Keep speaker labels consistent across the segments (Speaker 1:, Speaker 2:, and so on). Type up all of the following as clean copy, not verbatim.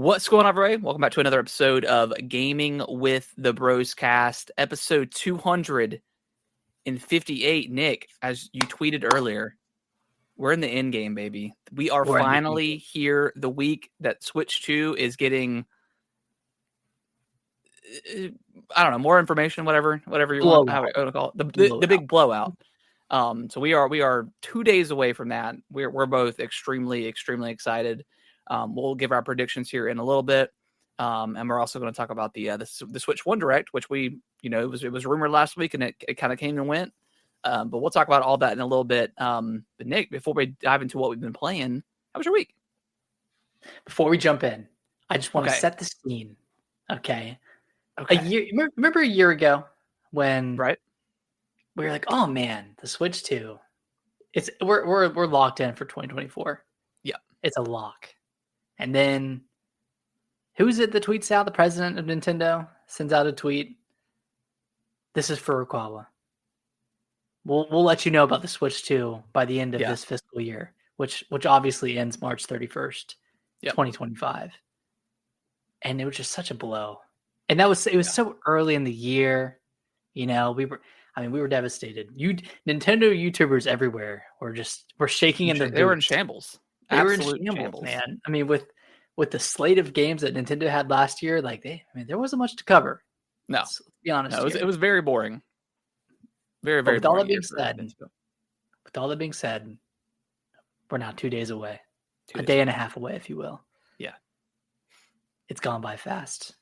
Speaker 1: What's going on, everybody? Welcome back to another episode of Gaming with the Bros Cast, episode 258. Nick, as you tweeted earlier, we're in the end game, baby. We are finally here the week that Switch 2 is getting, I don't know, more information, whatever you want to call it. The big blowout. So we are 2 days away from that. We're both extremely excited. We'll give our predictions here in a little bit. And we're also going to talk about the Switch 1 Direct, which we, it was rumored last week and it kind of came and went. But we'll talk about all that in a little bit. But Nick, before we dive into what we've been playing, how was your week?
Speaker 2: Before we jump in, I just want to set the scene. Okay. Remember a year ago when we were like, oh man, the Switch 2. We're locked in for 2024.
Speaker 1: Yeah.
Speaker 2: It's a lock. And then who is it that tweets out? The president of Nintendo sends out a tweet. This is Furukawa. We'll let you know about the Switch 2 by the end of this fiscal year, which obviously ends March 31st, 2025. And it was just such a blow. And it was so early in the year. We were devastated. Nintendo YouTubers everywhere were shaking in their boots.
Speaker 1: They were in shambles.
Speaker 2: They were in shambles, man. I mean, with the slate of games that Nintendo had last year, there wasn't much to cover.
Speaker 1: No,
Speaker 2: let's be honest.
Speaker 1: No, it was very boring. Very boring.
Speaker 2: With all that being said, we're now 2 days away. A day and a half away, if you will.
Speaker 1: Yeah.
Speaker 2: It's gone by fast.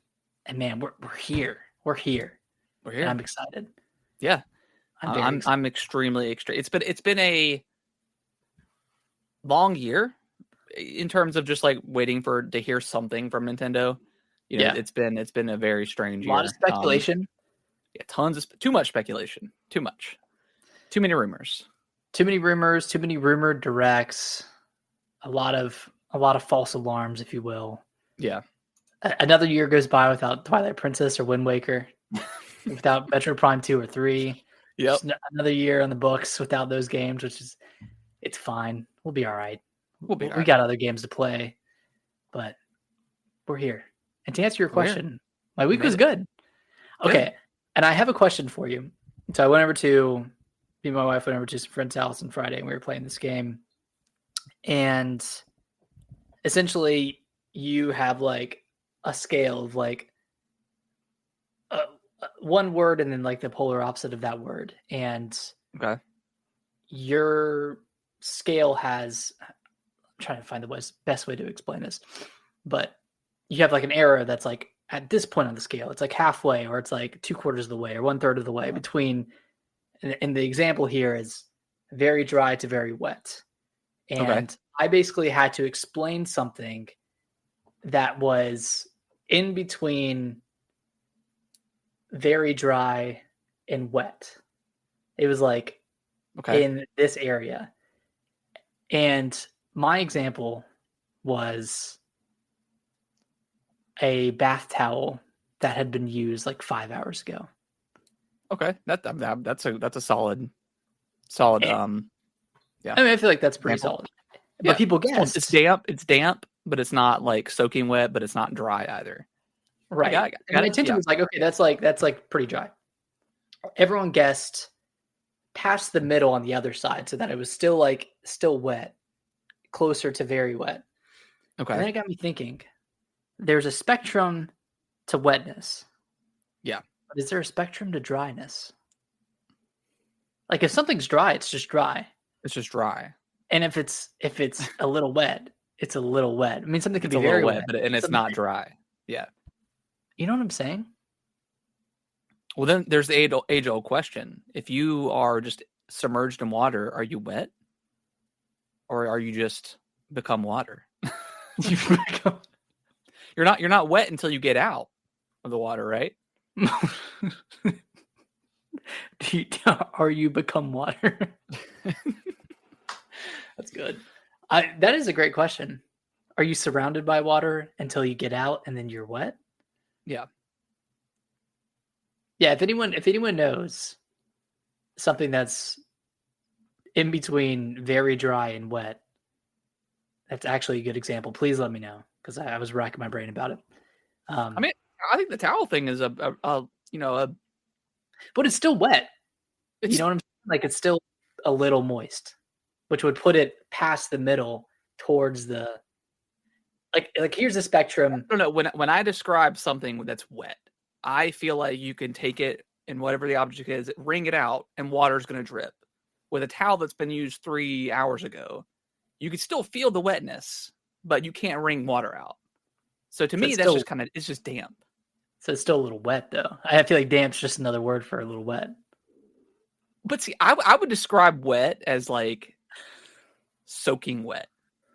Speaker 2: And man, we're here. We're here. And I'm excited.
Speaker 1: Yeah. I'm extremely. It's been a long year in terms of just like waiting to hear something from Nintendo. It's been a very strange year.
Speaker 2: A lot of speculation.
Speaker 1: Too much speculation. Too many rumors.
Speaker 2: Too many rumored directs. A lot of false alarms, if you will.
Speaker 1: Yeah.
Speaker 2: Another year goes by without Twilight Princess or Wind Waker, without Metroid Prime 2 or 3.
Speaker 1: Yep.
Speaker 2: Another year on the books without those games, it's fine. We'll be all right. We got other games to play, but we're here. And to answer your question, my week was good. Okay. And I have a question for you. So me and my wife went over to some friend's house on Friday and we were playing this game. And essentially you have like a scale of like one word and then like the polar opposite of that word. And your scale has, I'm trying to find the best way to explain this, but you have like an arrow that's like at this point on the scale, it's like halfway, or it's like 3/4 of the way, or 1/3 of the way between. And the example here is very dry to very wet. And I basically had to explain something that was in between very dry and wet. It was like in this area. And my example was a bath towel that had been used like 5 hours ago.
Speaker 1: Okay, that's a solid. Yeah,
Speaker 2: I mean, I feel like that's pretty solid. But people guess
Speaker 1: it's damp. It's damp, but it's not like soaking wet, but it's not dry either.
Speaker 2: Right. And my intention was like, okay, that's like pretty dry. Everyone guessed past the middle on the other side, so that it was still wet, closer to very wet.
Speaker 1: Okay.
Speaker 2: And then it got me thinking. There's a spectrum to wetness.
Speaker 1: Yeah.
Speaker 2: But is there a spectrum to dryness? Like if something's dry, it's just dry.
Speaker 1: It's just dry.
Speaker 2: And if it's a little wet, it's a little wet. I mean, something could be
Speaker 1: very
Speaker 2: very wet,
Speaker 1: but it's not dry. Yeah.
Speaker 2: You know what I'm saying?
Speaker 1: Well, then there's the age-old question. If you are just submerged in water, are you wet? Or are you just become water? You're not wet until you get out of the water, right?
Speaker 2: Are you become water? That's good. That is a great question. Are you surrounded by water until you get out and then you're wet?
Speaker 1: Yeah.
Speaker 2: Yeah, if anyone knows something that's in between very dry and wet, that's actually a good example. Please let me know, because I was racking my brain about it.
Speaker 1: I mean, I think the towel thing is but
Speaker 2: it's still wet. You know what I'm saying? Like it's still a little moist, which would put it past the middle towards the like here's the spectrum.
Speaker 1: I don't know. When I describe something that's wet, I feel like you can take it and whatever the object is, wring it out, and water's going to drip. With a towel that's been used 3 hours ago, you can still feel the wetness, but you can't wring water out. So to me, that's it's just damp.
Speaker 2: So it's still a little wet, though. I feel like damp's just another word for a little wet.
Speaker 1: But see, I would describe wet as like soaking wet.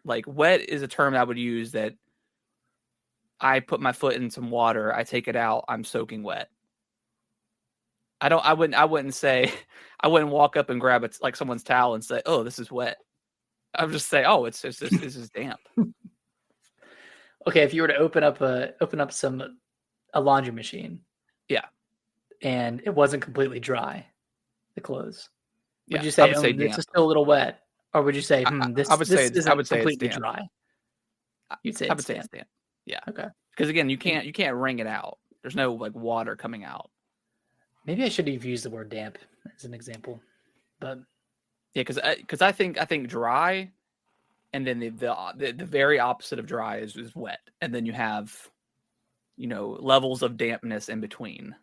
Speaker 1: Like wet is a term I would use that I put my foot in some water, I take it out, I'm soaking wet. I wouldn't say, I wouldn't walk up and grab it like someone's towel and say, "Oh, this is wet." I would just say, "Oh, this is damp."
Speaker 2: Okay, if you were to open up a laundry machine,
Speaker 1: yeah,
Speaker 2: and it wasn't completely dry, the clothes, would you
Speaker 1: I
Speaker 2: say,
Speaker 1: would say
Speaker 2: this is still a little wet, or would you say, this isn't completely dry? You'd say
Speaker 1: I would say it's damp. Yeah.
Speaker 2: Okay.
Speaker 1: Because again, you can't wring it out. There's no like water coming out.
Speaker 2: Maybe I should have used the word damp as an example, but
Speaker 1: yeah, because I think dry, and then the very opposite of dry is wet, and then you have, levels of dampness in between.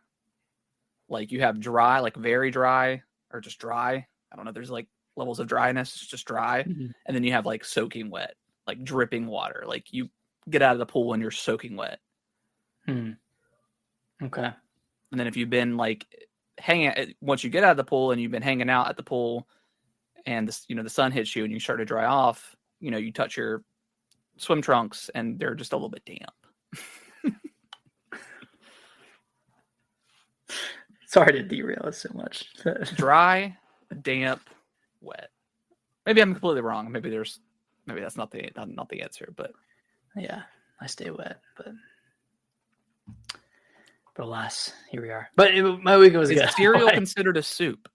Speaker 1: Like you have dry, like very dry, or just dry. I don't know. There's like levels of dryness. It's just dry, and then you have like soaking wet, like dripping water. Like you get out of the pool and you're soaking wet.
Speaker 2: Okay.
Speaker 1: And then if you've been like once you get out of the pool and you've been hanging out at the pool, and the sun hits you and you start to dry off, you touch your swim trunks and they're just a little bit damp.
Speaker 2: Sorry to derail us so much.
Speaker 1: Dry, damp, wet. Maybe I'm completely wrong. Maybe that's not the answer, but
Speaker 2: yeah, I stay wet, but alas, here we are. But my week was good.
Speaker 1: Is cereal considered a soup?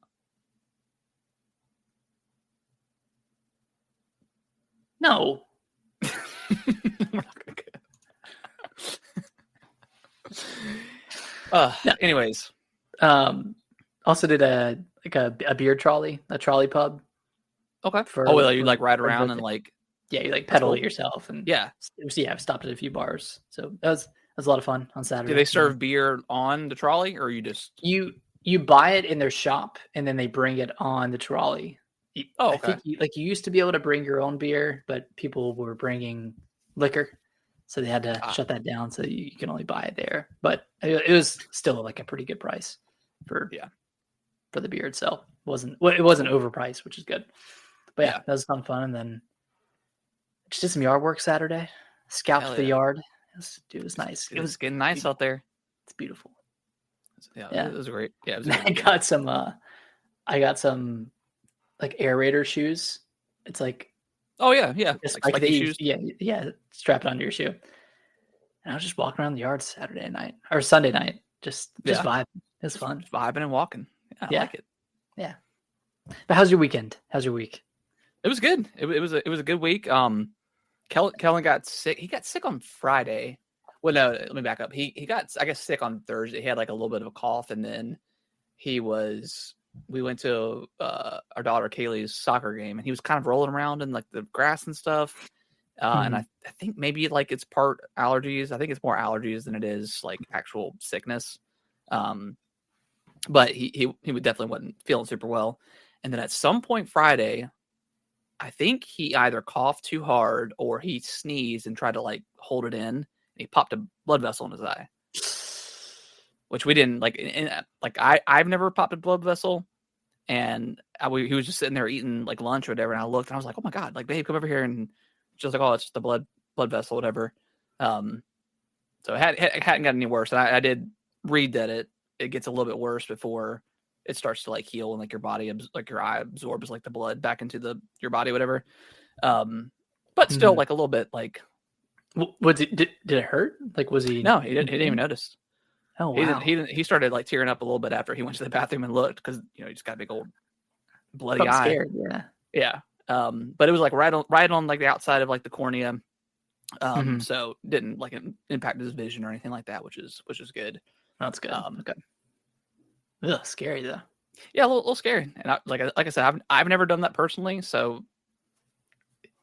Speaker 2: No.
Speaker 1: Anyways,
Speaker 2: also did a beer trolley, a trolley pub.
Speaker 1: Okay. You like ride around and like
Speaker 2: you like pedal it yourself, and I've stopped at a few bars, so that was a lot of fun on Saturday.
Speaker 1: Do they serve beer on the trolley, or you just
Speaker 2: you buy it in their shop and then they bring it on the trolley?
Speaker 1: Okay.
Speaker 2: I think you used to be able to bring your own beer, but people were bringing liquor, so they had to shut that down. So you can only buy it there. But it was still like a pretty good price for the beer itself. It wasn't overpriced, which is good. But that was fun. And then just did some yard work Saturday. Scalped the yard. It was nice.
Speaker 1: It was getting nice out there.
Speaker 2: It's beautiful.
Speaker 1: Yeah, it was great. Yeah,
Speaker 2: I got some like aerator shoes. It's like
Speaker 1: like shoes.
Speaker 2: Yeah, strap it onto your shoe. And I was just walking around the yard Saturday night or Sunday night, just vibing. It was fun,
Speaker 1: just vibing and walking. I like it.
Speaker 2: Yeah. But how's your weekend? How's your week?
Speaker 1: It was good. It was a good week. Kellen got sick. He got sick on Friday. Well, no, let me back up. He got, I guess, sick on Thursday. He had like a little bit of a cough, and then we went to our daughter Kaylee's soccer game, and he was kind of rolling around in like the grass and stuff. And I think maybe like it's part allergies. I think it's more allergies than it is like actual sickness. But he definitely wasn't feeling super well. And then at some point Friday, I think he either coughed too hard or he sneezed and tried to like hold it in. And he popped a blood vessel in his eye, which we didn't like. I've never popped a blood vessel, and he was just sitting there eating like lunch or whatever. And I looked and I was like, "Oh my god, like babe, come over here." And she was like, "Oh, it's just a blood vessel, whatever." So it hadn't gotten any worse. And I did read that it gets a little bit worse before it starts to like heal and like your body, like your eye absorbs like the blood back into your body, whatever. But still like a little bit like.
Speaker 2: Did it hurt? Like, was he?
Speaker 1: No, he didn't even notice.
Speaker 2: Oh, wow.
Speaker 1: He started like tearing up a little bit after he went to the bathroom and looked, because he just got a big old bloody eye.
Speaker 2: Scared,
Speaker 1: yeah. But it was like right on like the outside of like the cornea, So didn't like impact his vision or anything like that, which is good.
Speaker 2: That's good. Okay. Ugh, scary though.
Speaker 1: Yeah, a little scary. And like I said, I've never done that personally. So,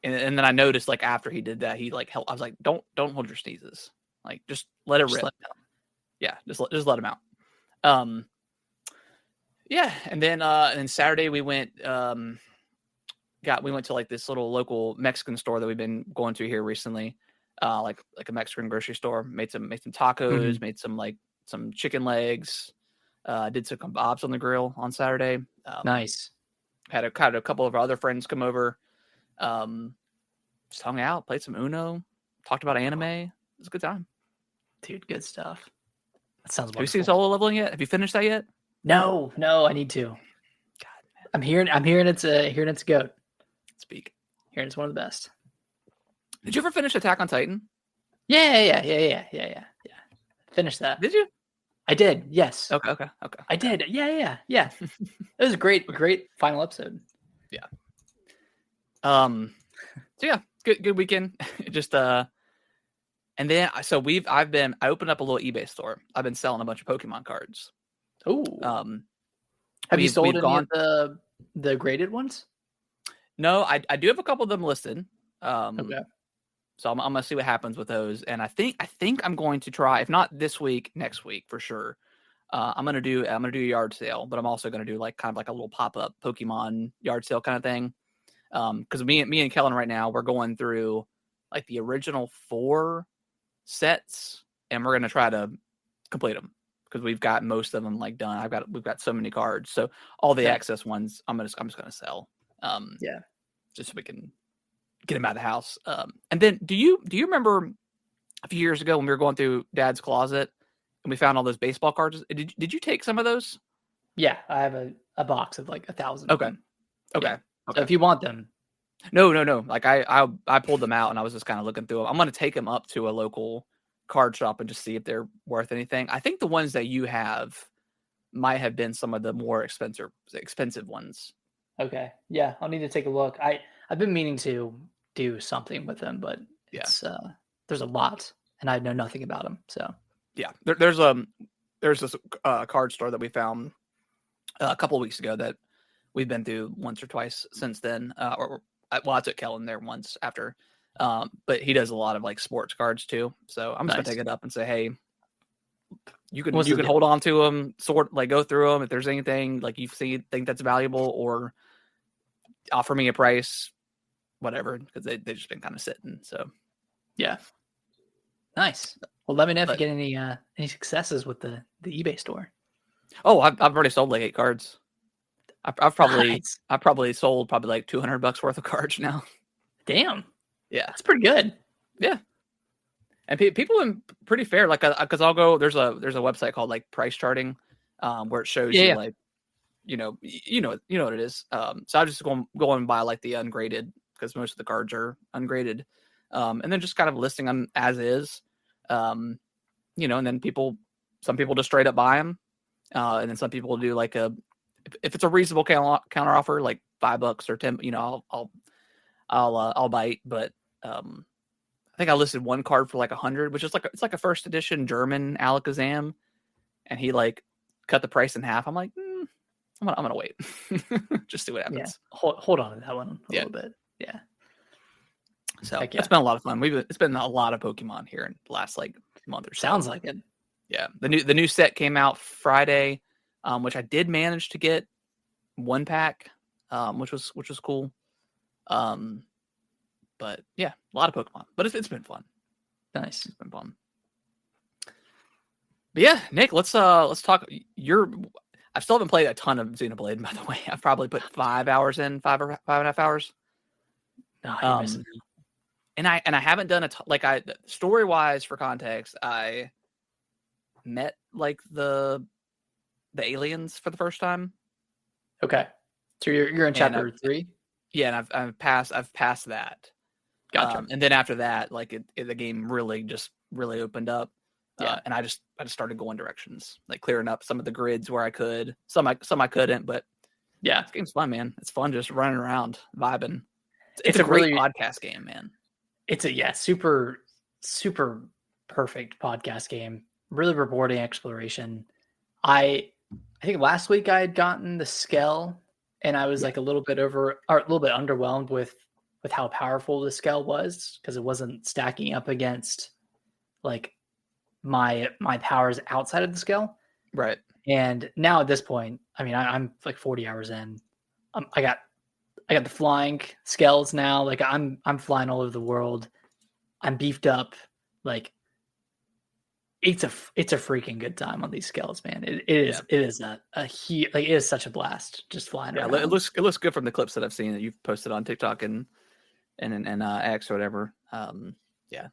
Speaker 1: and then I noticed like after he did that, he like I was like, don't hold your sneezes. Like just let it rip. Yeah, just let him out. Yeah, and then Saturday we went we went to like this little local Mexican store that we've been going to here recently. Like a Mexican grocery store. Made some tacos, made some chicken legs. Did some kebabs on the grill on Saturday.
Speaker 2: Nice.
Speaker 1: Had a couple of our other friends come over. Just hung out, played some Uno, talked about anime. It was a good time.
Speaker 2: Dude, good stuff. That sounds wonderful.
Speaker 1: Have you seen Solo Leveling yet? Have you finished that yet?
Speaker 2: No, I need to. God, man. I'm hearing it's a goat.
Speaker 1: Speak.
Speaker 2: Hearing it's one of the best.
Speaker 1: Did you ever finish Attack on Titan?
Speaker 2: Yeah. Finished that.
Speaker 1: Did you?
Speaker 2: I did. Yes.
Speaker 1: Okay.
Speaker 2: I did. Yeah. It was a great final episode.
Speaker 1: Yeah. So yeah, good weekend. Just and then I opened up a little eBay store. I've been selling a bunch of Pokemon cards.
Speaker 2: Oh. Have you sold any of the graded ones?
Speaker 1: No, I do have a couple of them listed.
Speaker 2: Okay.
Speaker 1: So I'm gonna see what happens with those, and I think I'm going to try, if not this week, next week for sure. I'm gonna do a yard sale, but I'm also gonna do like kind of like a little pop up Pokemon yard sale kind of thing. Because me and Kellen right now we're going through like the original 4 sets, and we're gonna try to complete them because we've got most of them like done. We've got so many cards, so all the excess ones I'm just gonna sell. Just so we can get them out of the house. And then do you remember a few years ago when we were going through Dad's closet and we found all those baseball cards? Did you take some of those?
Speaker 2: Yeah, I have a box of like 1,000.
Speaker 1: Okay.
Speaker 2: So if you want them.
Speaker 1: No. Like I pulled them out and I was just kind of looking through them. I'm going to take them up to a local card shop and just see if they're worth anything. I think the ones that you have might have been some of the more expensive ones.
Speaker 2: Okay. Yeah, I'll need to take a look. I've been meaning to do something with them, but it's there's a lot and I know nothing about them. So
Speaker 1: yeah, there's this card store that we found a couple of weeks ago that we've been through once or twice since then. I took Kellen there once after, but he does a lot of like sports cards too. So I'm just gonna take it up and say, hey, you can hold on to them, go through them if there's anything like you think that's valuable, or offer me a price, whatever, because they've just been kind of sitting. So
Speaker 2: yeah, nice. Well, let me know if you get any successes with the eBay store.
Speaker 1: Oh, I've already sold like 8 cards. I've probably sold probably like $200 worth of cards now.
Speaker 2: Damn.
Speaker 1: Yeah,
Speaker 2: that's pretty good.
Speaker 1: Yeah, and people are pretty fair. Like, because I'll go. There's a website called like Price Charting, where it shows you like, you know what it is. So I just go and buy like the ungraded because most of the cards are ungraded, and then just kind of listing them as is. And then some people just straight up buy them, and then some people do like if it's a reasonable counter offer, like $5 or 10, I'll bite. But I think I listed one card for like 100, which is it's like a first edition German Alakazam, and he like cut the price in half. I'm like, I'm gonna wait, just see what happens.
Speaker 2: Yeah. Hold on to that one a little bit. Yeah.
Speaker 1: So it's been a lot of fun. It's been a lot of Pokemon here in the last like month or so.
Speaker 2: Sounds like it.
Speaker 1: Yeah. The new set came out Friday, which I did manage to get 1 pack, which was cool. But yeah, a lot of Pokemon. But it's been fun.
Speaker 2: Nice.
Speaker 1: It's been fun. But yeah, Nick, let's talk. I still haven't played a ton of Xenoblade, by the way. I've probably put 5 hours in, 5.5 hours.
Speaker 2: No,
Speaker 1: and I haven't done story wise, for context, I met like the aliens for the first time.
Speaker 2: Okay, so you're in chapter 3.
Speaker 1: Yeah, and I've passed that.
Speaker 2: Gotcha.
Speaker 1: And then after that, like the game really opened up. Yeah, and I just started going directions, like clearing up some of the grids where I could. Some I couldn't, but yeah, this game's fun, man. It's fun just running around, vibing. It's a great podcast game, man.
Speaker 2: It's a super super perfect podcast game. Really rewarding exploration. I think last week I had gotten the Skell, and I was like a little bit underwhelmed with how powerful the Skell was because it wasn't stacking up against like my powers outside of the Skell.
Speaker 1: Right.
Speaker 2: And now at this point, I mean, I'm like 40 hours in. I got the flying Skells now. Like I'm flying all over the world. I'm beefed up. Like it's a freaking good time on these Skells, man. It is a huge, like it is such a blast just flying around.
Speaker 1: It looks good from the clips that I've seen that you've posted on TikTok and X or whatever.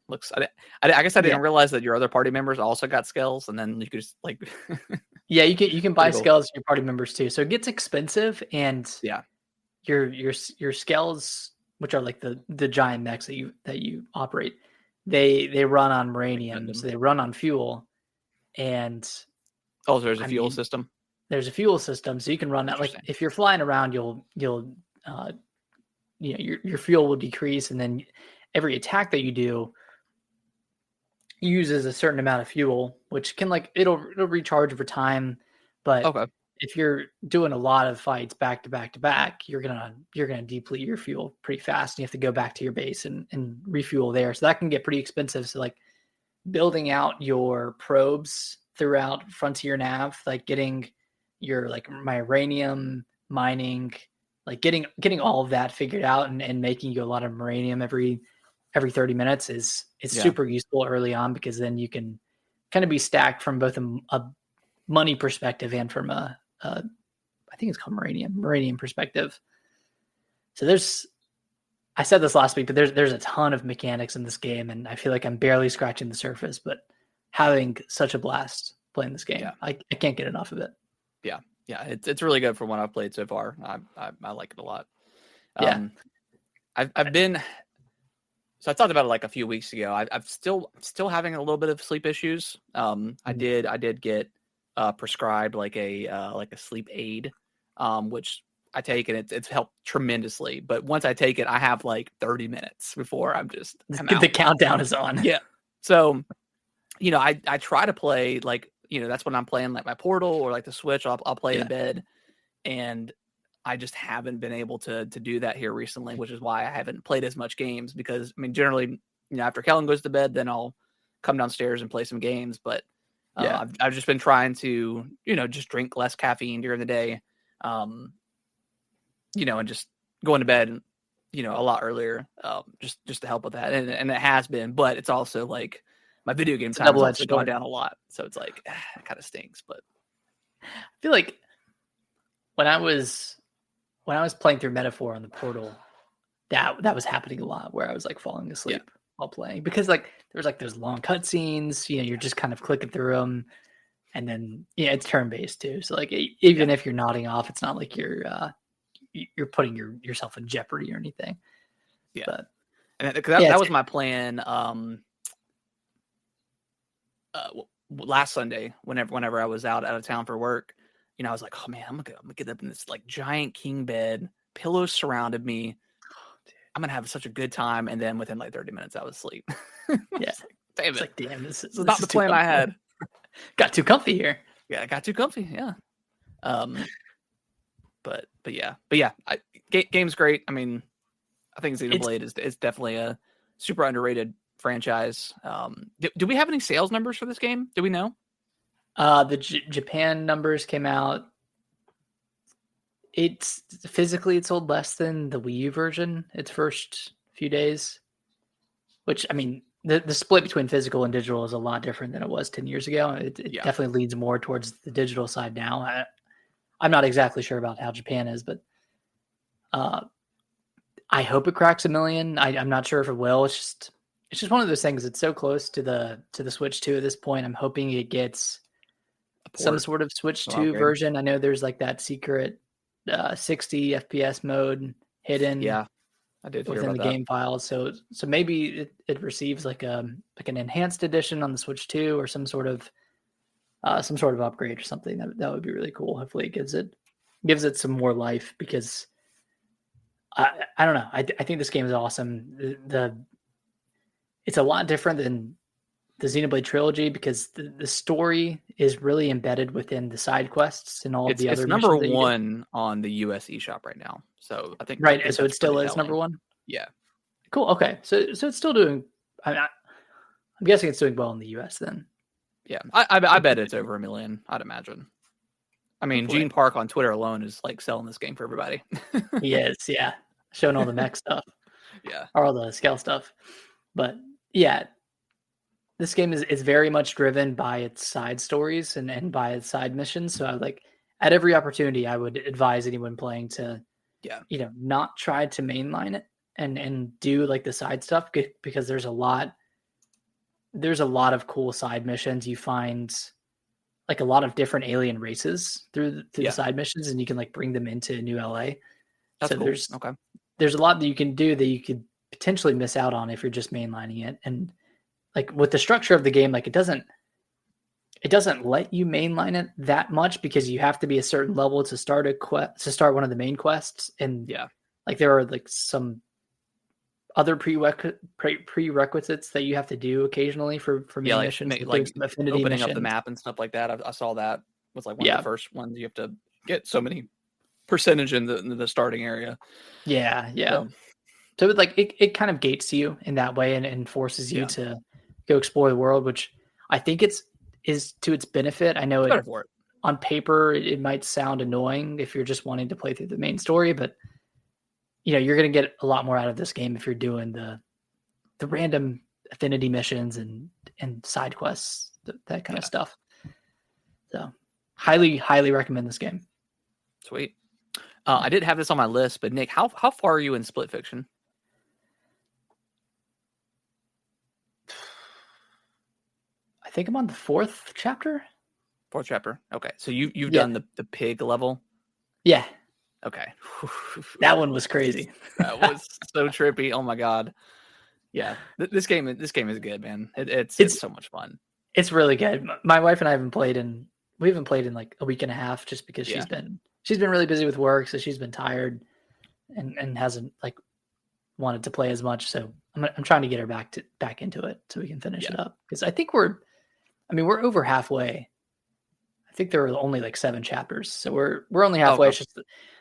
Speaker 1: Looks. I guess I didn't realize that your other party members also got Skells, and then you could just like.
Speaker 2: Yeah, you can buy Skells for your party members too. So it gets expensive, and your Skells, which are like the giant mechs that you operate, they run on Maranium, so they run on fuel. And
Speaker 1: there's a fuel system.
Speaker 2: There's a fuel system, so you can run that. Like if you're flying around, you'll your fuel will decrease, and then every attack that you do uses a certain amount of fuel, which can it'll recharge over time. But if you're doing a lot of fights back to back to back, you're gonna deplete your fuel pretty fast, and you have to go back to your base and refuel there. So that can get pretty expensive. So like building out your probes throughout Frontier Nav, like getting your my uranium mining, like getting all of that figured out and making you a lot of uranium every 30 minutes is super useful early on, because then you can kind of be stacked from both a money perspective and from a I think it's called uranium perspective. So I said this last week, but there's a ton of mechanics in this game, and I feel like I'm barely scratching the surface, but having such a blast playing this game. Yeah. I can't get enough of it.
Speaker 1: Yeah, it's really good from what I've played so far. I like it a lot. I've been. So I talked about it like a few weeks ago. I've still having a little bit of sleep issues. I did get prescribed like a sleep aid, which I take, and it's helped tremendously. But once I take it, I have like 30 minutes before I'm out.
Speaker 2: The countdown is on.
Speaker 1: Yeah. So, I try to play that's when I'm playing like my Portal or like the Switch. I'll play in bed, and I just haven't been able to do that here recently, which is why I haven't played as much games, because I mean, generally, after Kellen goes to bed, then I'll come downstairs and play some games. But I've just been trying to, just drink less caffeine during the day, and just going to bed, a lot earlier, just to help with that. And it has been, but it's also like my video game time has also gone down a lot. So it's like, it kind of stinks, but
Speaker 2: I feel like when I was playing through Metaphor on the Portal, that was happening a lot, where I was like falling asleep while playing, because like there's like those long cutscenes, you're just kind of clicking through them, and then it's turn based too. So like even if you're nodding off, it's not like you're putting yourself in jeopardy or anything.
Speaker 1: Yeah,
Speaker 2: but,
Speaker 1: and that was my plan. Last Sunday, whenever I was out of town for work. I was like, oh man, I'm gonna get up in this like giant king bed, pillows surrounded me. I'm gonna have such a good time. And then within like 30 minutes, I was asleep.
Speaker 2: Yeah,
Speaker 1: damn it.
Speaker 2: Like, damn, this is
Speaker 1: not the plan I had.
Speaker 2: Got too comfy here.
Speaker 1: Yeah, I got too comfy. Yeah. But yeah. Game's great. I mean, I think Xenoblade is definitely a super underrated franchise. Do we have any sales numbers for this game? Do we know?
Speaker 2: The Japan numbers came out. It's physically it sold less than the Wii U version its first few days, which I mean the split between physical and digital is a lot different than it was 10 years ago. It definitely leans more towards the digital side now. I'm not exactly sure about how Japan is, but I hope it cracks 1 million. I'm not sure if it will. It's just one of those things. It's so close to the Switch 2 at this point. I'm hoping it gets some sort of Switch 2 version. I know there's like that secret 60 FPS mode hidden.
Speaker 1: Yeah, I did hear
Speaker 2: within
Speaker 1: about
Speaker 2: the game files. So maybe it receives like an enhanced edition on the Switch 2 or some sort of upgrade or something. That would be really cool. Hopefully it gives it some more life, because I don't know. I think this game is awesome. it's a lot different than the Xenoblade trilogy because the story is really embedded within the side quests and all of the other
Speaker 1: It's number
Speaker 2: missions that you do.
Speaker 1: one on the US eShop right now. So I think
Speaker 2: Right, so it
Speaker 1: that's
Speaker 2: still
Speaker 1: pretty
Speaker 2: is number
Speaker 1: telling.
Speaker 2: one?
Speaker 1: Yeah.
Speaker 2: Cool, okay. So it's still doing I'm guessing it's doing well in the US then.
Speaker 1: Yeah. I bet it's over 1 million, I'd imagine. I mean,
Speaker 2: Hopefully.
Speaker 1: Gene Park on Twitter alone is like selling this game for everybody.
Speaker 2: He is, yeah. Showing all the mech stuff.
Speaker 1: Yeah.
Speaker 2: Or all the scale stuff. But yeah, this game is very much driven by its side stories and by its side missions. So I like at every opportunity I would advise anyone playing to not try to mainline it and do like the side stuff because there's a lot of cool side missions. You find like a lot of different alien races through the side missions, and you can like bring them into New LA.
Speaker 1: That's
Speaker 2: so
Speaker 1: cool.
Speaker 2: there's a lot that you can do that you could potentially miss out on if you're just mainlining it. And like with the structure of the game, like it doesn't let you mainline it that much because you have to be a certain level to start one of the main quests. And like there are like some other prerequisites that you have to do occasionally for main missions,
Speaker 1: like
Speaker 2: some affinity
Speaker 1: opening
Speaker 2: missions.
Speaker 1: up the map and stuff like that. I saw that was like one of the first ones. You have to get so many percentage in the starting area.
Speaker 2: So it kind of gates you in that way and forces you to go explore the world, which I think is to its benefit. I know on paper it might sound annoying if you're just wanting to play through the main story, but you're going to get a lot more out of this game if you're doing the random affinity missions and side quests, that kind of stuff. So highly recommend this game.
Speaker 1: Sweet. I did have this on my list, but Nick, how far are you in Split Fiction?
Speaker 2: I think I'm on the 4th chapter.
Speaker 1: 4th chapter. Okay. So you've done the pig level?
Speaker 2: Yeah.
Speaker 1: Okay.
Speaker 2: That one was crazy.
Speaker 1: That was so trippy. Oh my God. Yeah. This game is good, man. It's so much fun.
Speaker 2: It's really good. My wife and I haven't played in like a week and a half just because she's been really busy with work, so she's been tired and hasn't like wanted to play as much. So I'm trying to get her back into it so we can finish it up, because I think we're over halfway. I think there are only like 7 chapters, so we're only halfway. It's just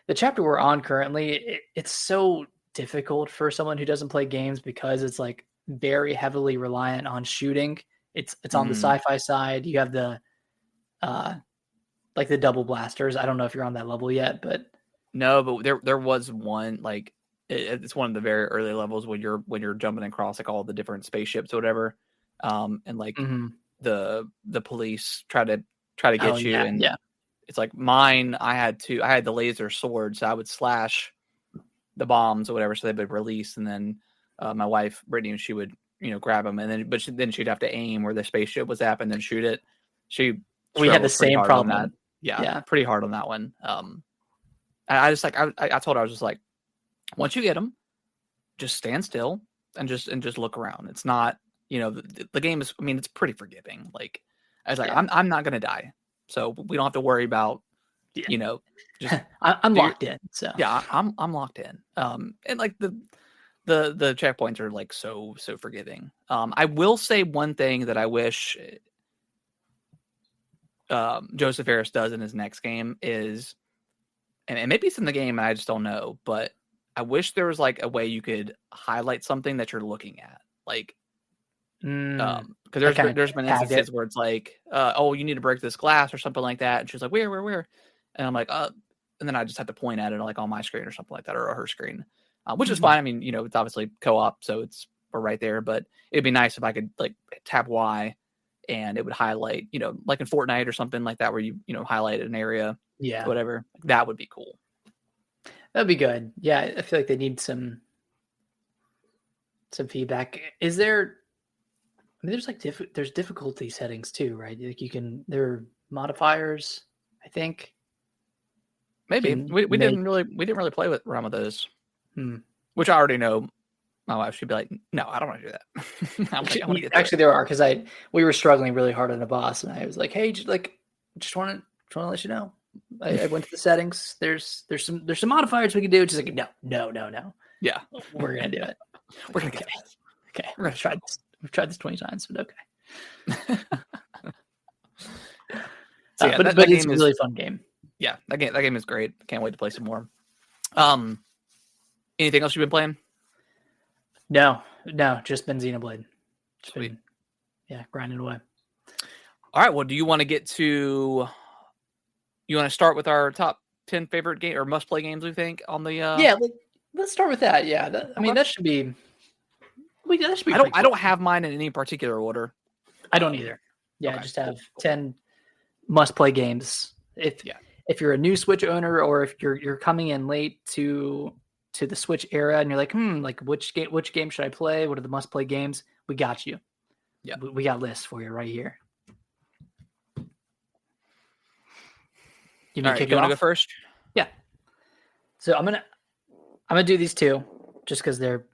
Speaker 2: the chapter we're on currently. It's so difficult for someone who doesn't play games because it's like very heavily reliant on shooting. It's on the sci-fi side. You have the like the double blasters. I don't know if you're on that level yet, but
Speaker 1: no, but there was one, like it's one of the very early levels when you're jumping across like all the different spaceships or whatever, and like the police try to get you, and it's like mine. I had the laser sword, so I would slash the bombs or whatever, so they would release, and then my wife Brittany, she would grab them, and then she'd have to aim where the spaceship was at and then shoot it.
Speaker 2: We had the same problem.
Speaker 1: Pretty hard on that one. I just like I told her, I was just like, once you get them, just stand still and just look around. It's not the game is, it's pretty forgiving. Like I was like, I'm not gonna die, so we don't have to worry about just
Speaker 2: I'm locked in. So
Speaker 1: I'm locked in. And like the checkpoints are like so forgiving. I will say one thing that I wish Joseph Harris does in his next game is, and maybe it's in the game and I just don't know, but I wish there was like a way you could highlight something that you're looking at, like because there's been instances where it's like you need to break this glass or something like that, and she's like where, and I'm like and then I just have to point at it like on my screen or something like that, or her screen, which is fine. It's obviously co-op, so we're right there, but it'd be nice if I could like tap Y and it would highlight, like in Fortnite or something like that, where you highlight an area, whatever. That would be cool.
Speaker 2: That'd be good. Yeah, I feel like they need some feedback. Is there? There's like there's difficulty settings too, right? Like there are modifiers, I think.
Speaker 1: Maybe we didn't really play around with those, which I already know. My wife should be like, no, I don't want to do that.
Speaker 2: Actually, there are, because we were struggling really hard on a boss, and I was like, hey, just want to let you know, I went to the settings. There's some modifiers we can do. She's like, no.
Speaker 1: Yeah,
Speaker 2: we're gonna do it.
Speaker 1: We're gonna get this.
Speaker 2: Okay, we're gonna try this. We've tried this 20 times, but okay.
Speaker 1: Yeah. So yeah,
Speaker 2: but it's a really fun game.
Speaker 1: Yeah, that game is great. Can't wait to play some more. Anything else you've been playing?
Speaker 2: No, just been Xenoblade.
Speaker 1: Sweet.
Speaker 2: Grinding away.
Speaker 1: All right. Well, do you want to get to? You want to start with our top 10 favorite game or must play games? We think on the.
Speaker 2: Yeah, let's start with that. Yeah, I mean that should be. That should be.
Speaker 1: I don't have mine in any particular order.
Speaker 2: I don't either. Yeah, okay. I just have 10 must play games. If you're a new Switch owner or if you're coming in late to the Switch era and you're like, which game should I play? What are the must play games? We got you. Yeah, we got lists for you right here.
Speaker 1: You want to go first?
Speaker 2: Yeah. So I'm gonna do these two just because they're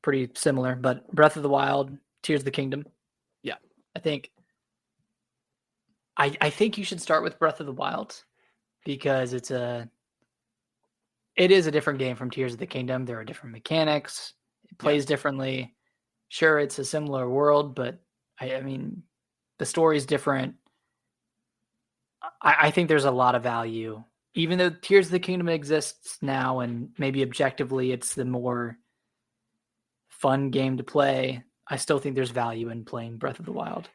Speaker 2: pretty similar. But Breath of the Wild, Tears of the Kingdom.
Speaker 1: Yeah,
Speaker 2: I think you should start with Breath of the Wild because it is a different game from Tears of the Kingdom. There are different mechanics. It plays differently. Sure, it's a similar world, but I mean, the story's different. I think there's a lot of value, even though Tears of the Kingdom exists now, and maybe objectively it's the more fun game to play. I still think there's value in playing Breath of the Wild.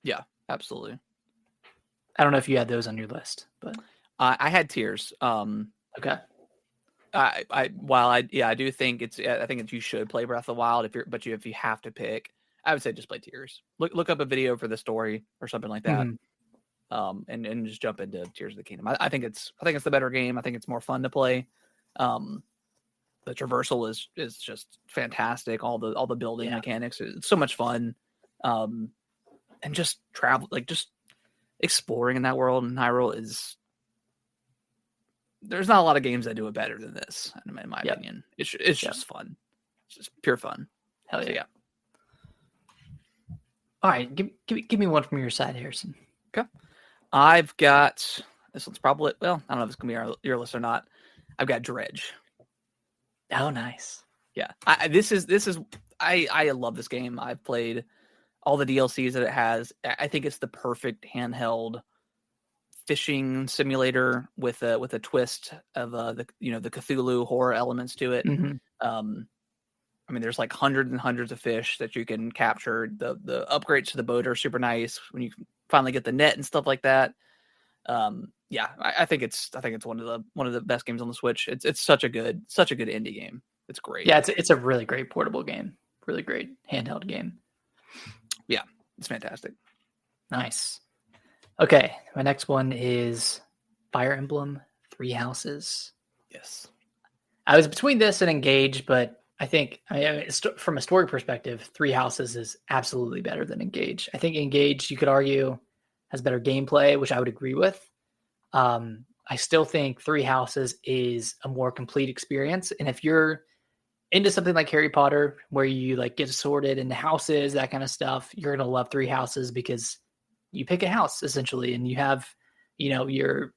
Speaker 1: Yeah, absolutely.
Speaker 2: I don't know if you had those on your list, but
Speaker 1: I had Tears.
Speaker 2: Okay.
Speaker 1: I do think you should play Breath of the Wild if you have to pick, I would say just play Tears. Look up a video for the story or something like that. And just jump into Tears of the Kingdom. I think it's the better game. I think it's more fun to play. The traversal is just fantastic. All the building mechanics, it's so much fun. And just travel, just exploring in that world in Hyrule is. There's not a lot of games that do it better than this, in my opinion. It's just fun. It's just pure fun.
Speaker 2: Hell yeah. All right, give me one from your side, Harrison.
Speaker 1: Okay. I've got this one's probably I don't know if it's gonna be your list or not. I've got Dredge.
Speaker 2: Oh, nice.
Speaker 1: Yeah. I love this game. I've played all the DLCs that it has. I think it's the perfect handheld fishing simulator with a twist of the Cthulhu horror elements to it. I mean, there's hundreds and hundreds of fish that you can capture. The upgrades to the boat are super nice when you finally get the net and stuff like that. I think it's one of the best games on the Switch. It's such a good indie game. It's great.
Speaker 2: Yeah, it's a really great portable game. Really great handheld game.
Speaker 1: Yeah, it's fantastic.
Speaker 2: Nice. Okay, my next one is Fire Emblem 3 Houses.
Speaker 1: Yes.
Speaker 2: I was between this and Engage, but I think from a story perspective, 3 Houses is absolutely better than Engage. I think Engage, you could argue, has better gameplay, which I would agree with. I still think 3 Houses is a more complete experience. And if you're into something like Harry Potter, where you get sorted into houses, that kind of stuff, you're going to love 3 Houses because you pick a house essentially, and you have, your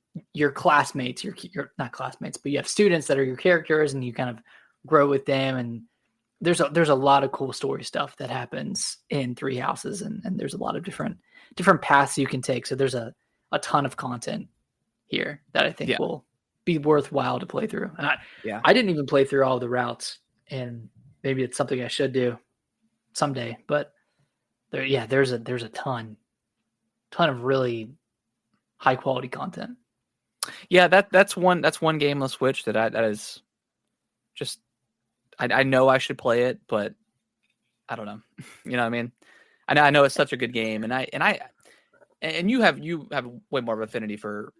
Speaker 2: classmates, you're not classmates, but you have students that are your characters, and you kind of grow with them. And there's a lot of cool story stuff that happens in 3 Houses, and there's a lot of different paths you can take. So there's a ton of content here that I think will be worthwhile to play through. And I didn't even play through all the routes, and maybe it's something I should do someday. But there's a ton of really high quality content.
Speaker 1: Yeah, that's one game on the Switch that is just I know I should play it, but I don't know. You know what I mean? I know it's such a good game, and you have way more of affinity for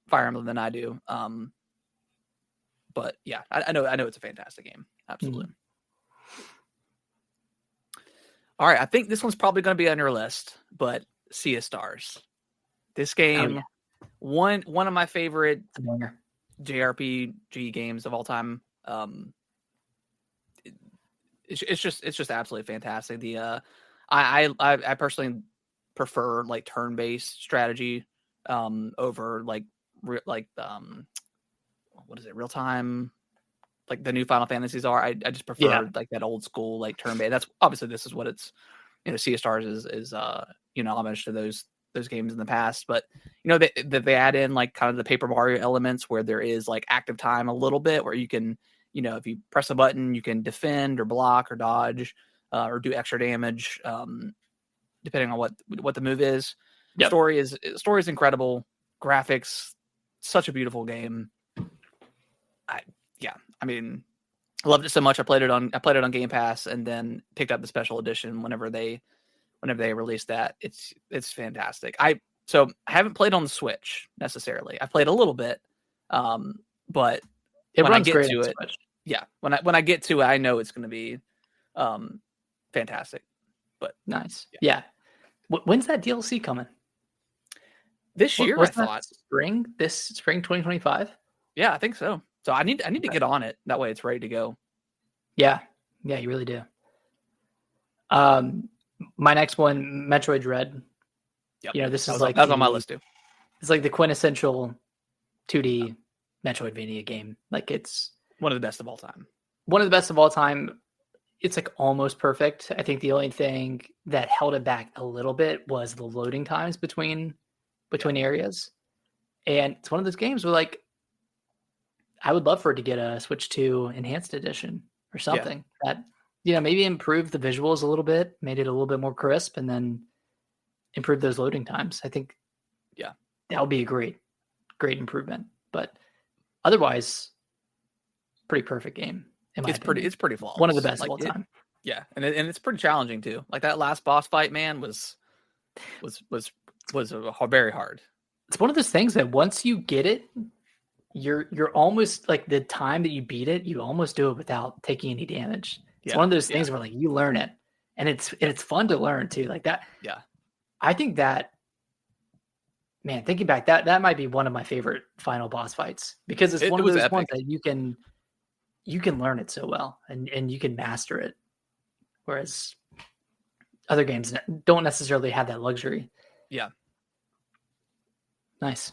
Speaker 1: Fire Emblem than I do. But yeah, I know it's a fantastic game. Absolutely. All right, I think this one's probably going to be on your list, but Sea of Stars. This game, one of my favorite JRPG games of all time. It's just absolutely fantastic. I personally prefer turn-based strategy over what is it, real time like the new Final Fantasies are. I just prefer like that old school like turn-based. That's obviously this is what it's Sea of Stars is homage to those games in the past, but they add in like kind of the Paper Mario elements where there is like active time a little bit where you can if you press a button you can defend or block or dodge or do extra damage depending on what the move is. Yep. Story is incredible. Graphics, such a beautiful game. I loved it so much. I played it on Game Pass and then picked up the special edition whenever they released that. It's fantastic. I haven't played on the Switch necessarily. I played a little bit, but
Speaker 2: it runs great on
Speaker 1: Switch. Yeah, when I get to it, I know it's going to be fantastic. But
Speaker 2: nice, yeah. When's that DLC coming?
Speaker 1: This year, I thought
Speaker 2: this spring 2025.
Speaker 1: Yeah, I think so. So I need to get on it. That way, it's ready to go.
Speaker 2: Yeah, you really do. My next one, Metroid Dread.
Speaker 1: Yep.
Speaker 2: This is
Speaker 1: that's on my list too.
Speaker 2: It's like the quintessential 2D Metroidvania game. Like it's
Speaker 1: one of the best of all time.
Speaker 2: One of the best of all time. It's like almost perfect. I think the only thing that held it back a little bit was the loading times between areas. And it's one of those games where like I would love for it to get a Switch 2 Enhanced Edition or something that maybe improve the visuals a little bit, made it a little bit more crisp, and then improve those loading times. I think that would be a great improvement. But otherwise, pretty perfect game.
Speaker 1: It's pretty flawless.
Speaker 2: One of the best of all time.
Speaker 1: Yeah, and it's pretty challenging too. Like that last boss fight, man, was very hard.
Speaker 2: It's one of those things that once you get it, you're almost like the time that you beat it, you almost do it without taking any damage. It's one of those things where like you learn it, and it's fun to learn too. Like that.
Speaker 1: Yeah,
Speaker 2: I think that. Man, thinking back, that might be one of my favorite final boss fights because it's one of those ones that you can learn it so well and you can master it, whereas other games don't necessarily have that luxury.
Speaker 1: Yeah.
Speaker 2: Nice.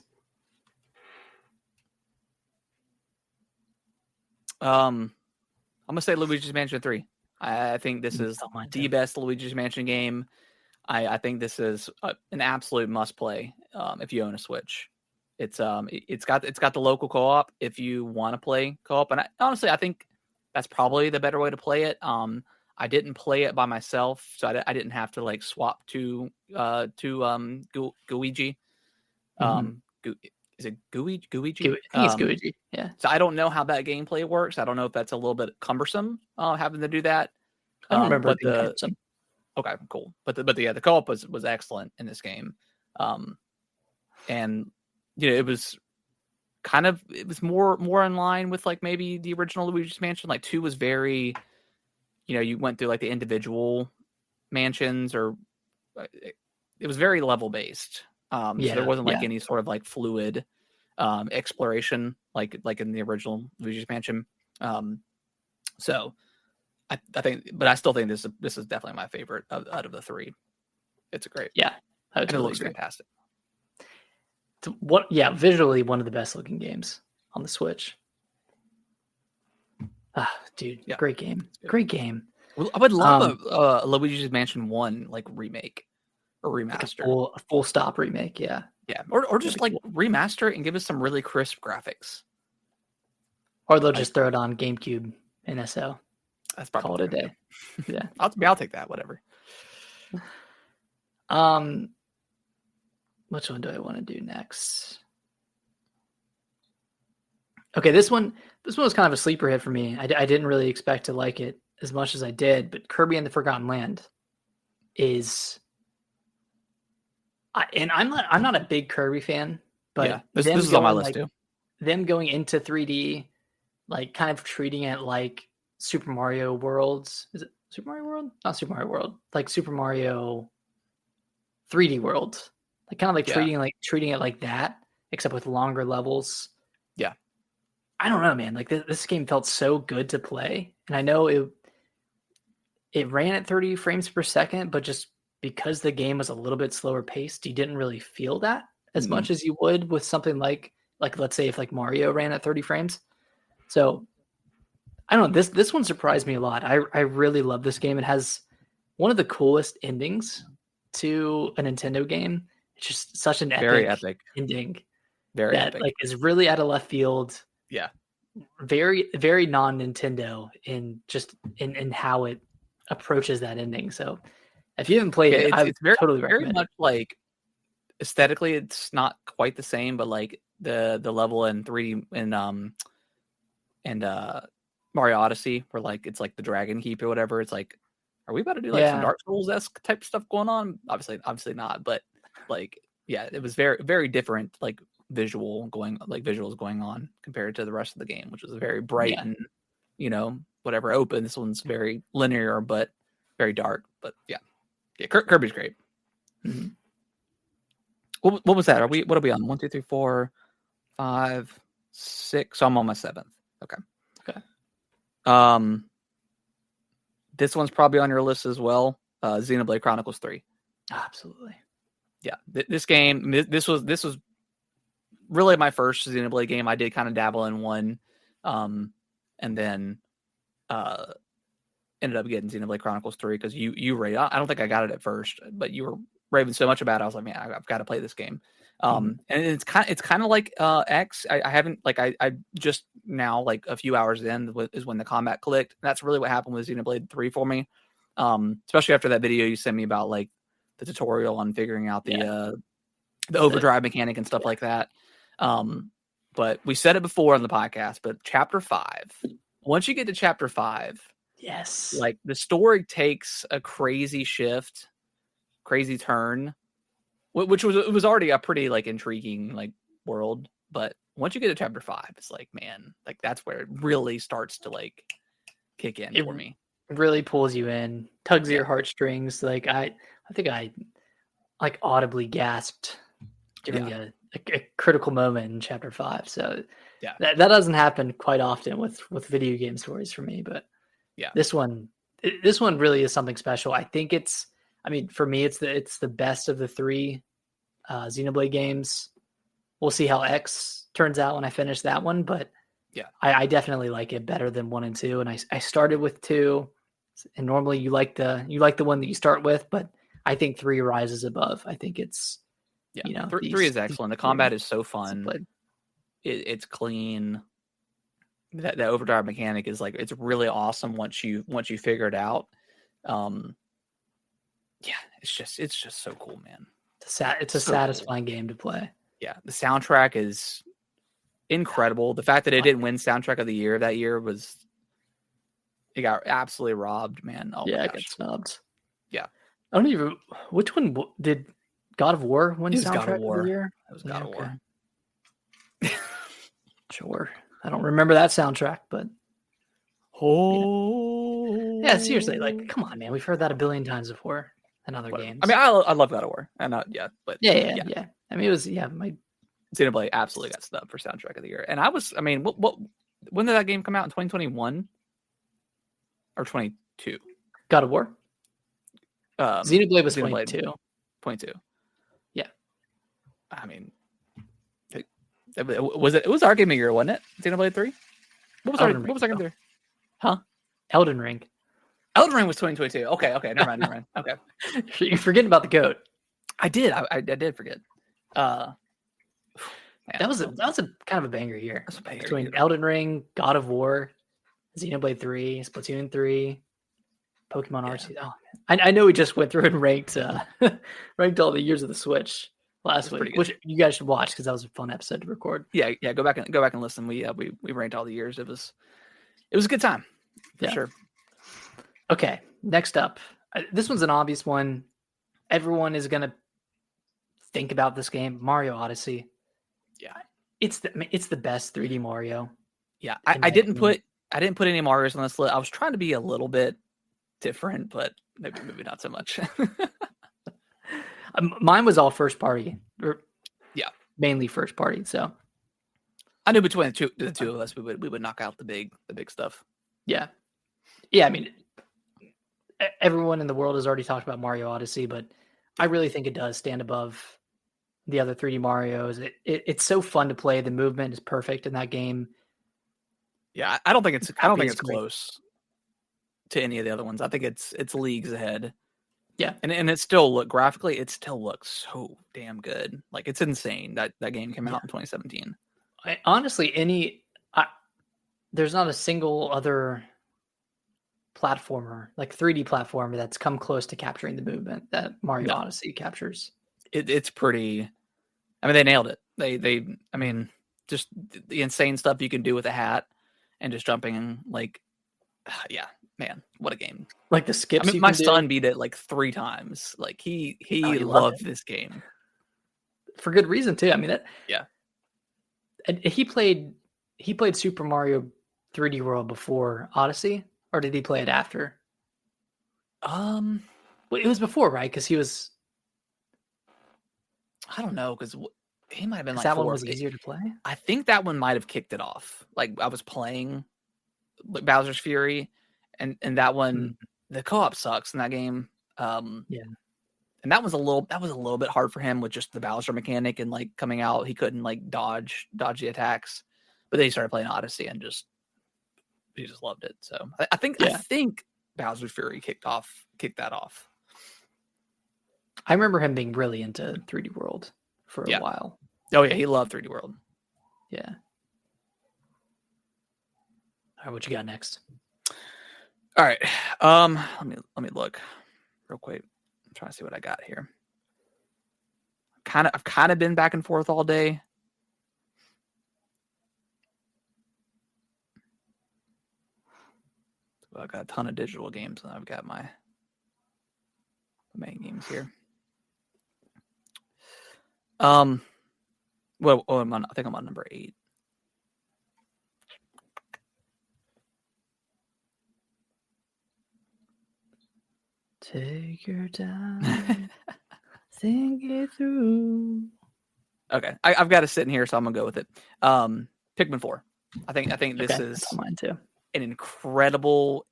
Speaker 1: I'm gonna say Luigi's Mansion 3. I think this is the best Luigi's Mansion game. I think this is an absolute must play if you own a Switch. It's got the local co-op if you want to play co-op, and I think that's probably the better way to play it. I didn't play it by myself, so I didn't have to like swap to Gooigi. Is it Gooigi?
Speaker 2: I think it's Gooigi. Yeah.
Speaker 1: So I don't know how that gameplay works. I don't know if that's a little bit cumbersome having to do that.
Speaker 2: I don't remember it being cumbersome.
Speaker 1: Okay, cool. But the co-op was excellent in this game, and it was more in line with like maybe the original Luigi's Mansion. Like 2 was very, you went through like the individual mansions, or it was very level based. So there wasn't like any sort of like fluid exploration like in the original Luigi's Mansion. So I think, but I still think this is definitely my favorite out of the 3. It's a great,
Speaker 2: and
Speaker 1: it looks fantastic.
Speaker 2: Visually one of the best looking games on the Switch. Dude, great game. Great game.
Speaker 1: Well, I would love a Luigi's Mansion 1 like remake or remaster.
Speaker 2: Like a full stop remake, yeah.
Speaker 1: Yeah, or just like remaster it and give us some really crisp graphics.
Speaker 2: Or they'll just throw it on GameCube NSO.
Speaker 1: That's probably
Speaker 2: call it a day. Yeah.
Speaker 1: I'll take that, whatever.
Speaker 2: Which one do I want to do next? Okay, this one was kind of a sleeper hit for me. I didn't really expect to like it as much as I did, but Kirby and the Forgotten Land is. I'm not a big Kirby fan, but
Speaker 1: this is on my list too.
Speaker 2: Them going into 3D, like kind of treating it like Super Mario Worlds. Is it Super Mario World? Not Super Mario World. Like Super Mario 3D World. Like kind of like treating it like that, except with longer levels.
Speaker 1: Yeah.
Speaker 2: I don't know, man. Like this game felt so good to play. And I know it ran at 30 frames per second, but just because the game was a little bit slower paced, you didn't really feel that as much as you would with something like let's say if like Mario ran at 30 frames. So I don't know. This one surprised me a lot. I really love this game. It has one of the coolest endings to a Nintendo game. It's just such an
Speaker 1: Very
Speaker 2: epic
Speaker 1: epic.
Speaker 2: ending
Speaker 1: Very
Speaker 2: that
Speaker 1: epic.
Speaker 2: like is really out of left field.
Speaker 1: Yeah.
Speaker 2: Very, very non-Nintendo in how it approaches that ending. So if you haven't played it, I would
Speaker 1: It's very,
Speaker 2: totally
Speaker 1: very
Speaker 2: recommend
Speaker 1: much
Speaker 2: it.
Speaker 1: like aesthetically, it's not quite the same, but like the level in 3D and Mario Odyssey, where like it's like the Dragon Keep or whatever. It's like, are we about to do like some
Speaker 2: Yeah.
Speaker 1: Dark Souls-esque type stuff going on? Obviously not, but like, yeah, it was very, very different, like visuals going on compared to the rest of the game, which was very bright and whatever open. This one's very linear, but very dark. But yeah, Kirby's great.
Speaker 2: Mm-hmm.
Speaker 1: What was that? What are we on? 1, 2, 3, 4, 5, 6. So I'm on my 7th. Okay. This one's probably on your list as well. Xenoblade Chronicles 3.
Speaker 2: Absolutely.
Speaker 1: Yeah. This game, this was really my first Xenoblade game. I did kind of dabble in one, and then ended up getting Xenoblade Chronicles 3 because you raved. I don't think I got it at first, but you were raving so much about it. I was like, man, I've got to play this game. And it's kind of like X. I haven't I just now, like a few hours in, is when the combat clicked. And that's really what happened with Xenoblade 3 for me. Especially after that video you sent me about like the tutorial on figuring out the overdrive mechanic and stuff like that. But we said it before on the podcast, but chapter 5, once you get to chapter 5,
Speaker 2: yes,
Speaker 1: like the story takes a crazy shift, crazy turn, which was already a pretty like intriguing like world. But once you get to chapter 5, it's like, man, like that's where it really starts to like kick in for me.
Speaker 2: It really pulls you in, tugs at your heartstrings. Like I think I like audibly gasped during a critical moment in chapter 5. So that doesn't happen quite often with video game stories for me. But this one really is something special. I think for me, it's the best of the 3 Xenoblade games. We'll see how X turns out when I finish that one, but I definitely like it better than 1 and 2. And I started with 2, and normally you like the one that you start with, but I think 3 rises above. I think it's
Speaker 1: 3 is excellent. The combat is so fun. It's clean. That overdrive mechanic is like, it's really awesome once you figure it out. It's just so cool, man.
Speaker 2: It's a satisfying game to play.
Speaker 1: Yeah, the soundtrack is incredible. The fact that it didn't win soundtrack of the year that year it got absolutely robbed, man. Oh
Speaker 2: yeah,
Speaker 1: my
Speaker 2: it got snubbed.
Speaker 1: Yeah,
Speaker 2: I don't even. Which one did God of War win soundtrack of the year?
Speaker 1: It was God of War.
Speaker 2: Sure, I don't remember that soundtrack, but yeah, seriously, like, come on, man, we've heard that a billion times before in other games.
Speaker 1: I mean, I love God of War, and but
Speaker 2: yeah. I mean, it was my
Speaker 1: Xenoblade absolutely got snubbed for soundtrack of the year, and when did that game come out? In 2021 or 22?
Speaker 2: God of War. Xenoblade was 22.
Speaker 1: 22.
Speaker 2: Yeah.
Speaker 1: I mean, it was our game of the year, wasn't it? Xenoblade 3? What was our game there? Huh?
Speaker 2: Elden Ring.
Speaker 1: Elden Ring was 2022. Okay, never mind. Okay.
Speaker 2: You're forgetting about the goat.
Speaker 1: I did. I did forget.
Speaker 2: Man, that was a kind of a banger year. Between Elden Ring, God of War, Xenoblade 3, Splatoon 3, Pokemon Arceus. Oh, I know we just went through and ranked all the years of the Switch last week, which you guys should watch because that was a fun episode to record.
Speaker 1: Yeah. Go back and listen. We ranked all the years. It was a good time for sure.
Speaker 2: Okay, next up, this one's an obvious one. Everyone is gonna think about this game, Mario Odyssey.
Speaker 1: Yeah,
Speaker 2: it's the best 3D Mario.
Speaker 1: Yeah, I didn't put any Marios on this list. I was trying to be a little bit different, but maybe not so much.
Speaker 2: Mine was all first party.
Speaker 1: Yeah,
Speaker 2: mainly first party. So
Speaker 1: I knew between the two of us, we would knock out the big stuff.
Speaker 2: Yeah. I mean, everyone in the world has already talked about Mario Odyssey, but I really think it does stand above the other 3D Marios. It's so fun to play. The movement is perfect in that game.
Speaker 1: Yeah, I don't think it's
Speaker 2: Great.
Speaker 1: close to any of the other ones. I think it's leagues ahead.
Speaker 2: Yeah,
Speaker 1: and it still graphically, it still looks so damn good. Like it's insane that game came out in 2017.
Speaker 2: Honestly, there's not a single other platformer, like 3D platformer, that's come close to capturing the movement that Mario Odyssey captures.
Speaker 1: It's pretty. I mean, they nailed it. They. I mean, just the insane stuff you can do with a hat and just jumping. Like, yeah, man, what a game!
Speaker 2: Like the skips.
Speaker 1: I mean, my son beat it like 3 times. Like he loved this game
Speaker 2: for good reason too. I mean,
Speaker 1: yeah.
Speaker 2: And he played Super Mario 3D World before Odyssey, or did he play it after? Well, it was before, right? Because he was.
Speaker 1: I don't know, because he might have been like
Speaker 2: that
Speaker 1: 4.
Speaker 2: one was easier to play.
Speaker 1: I think that one might have kicked it off. Like I was playing Bowser's Fury, and that one, the co-op sucks in that game.
Speaker 2: Yeah,
Speaker 1: and that was a little bit hard for him with just the Bowser mechanic and like coming out, he couldn't like dodge the attacks. But then he started playing Odyssey and he just loved it. So I think Bowser's Fury kicked that off.
Speaker 2: I remember him being really into 3D World for a while.
Speaker 1: Oh yeah, he loved 3D World.
Speaker 2: Yeah. All right, what you got next?
Speaker 1: All right, let me look real quick. I'm trying to see what I got here. I've kind of been back and forth all day. I've got a ton of digital games, and I've got my main games here. Well, I think I'm on number 8.
Speaker 2: Take your time, think it through.
Speaker 1: Okay, I've got to sit in here, so I'm gonna go with it. Pikmin 4. I think this is
Speaker 2: mine too.
Speaker 1: An incredible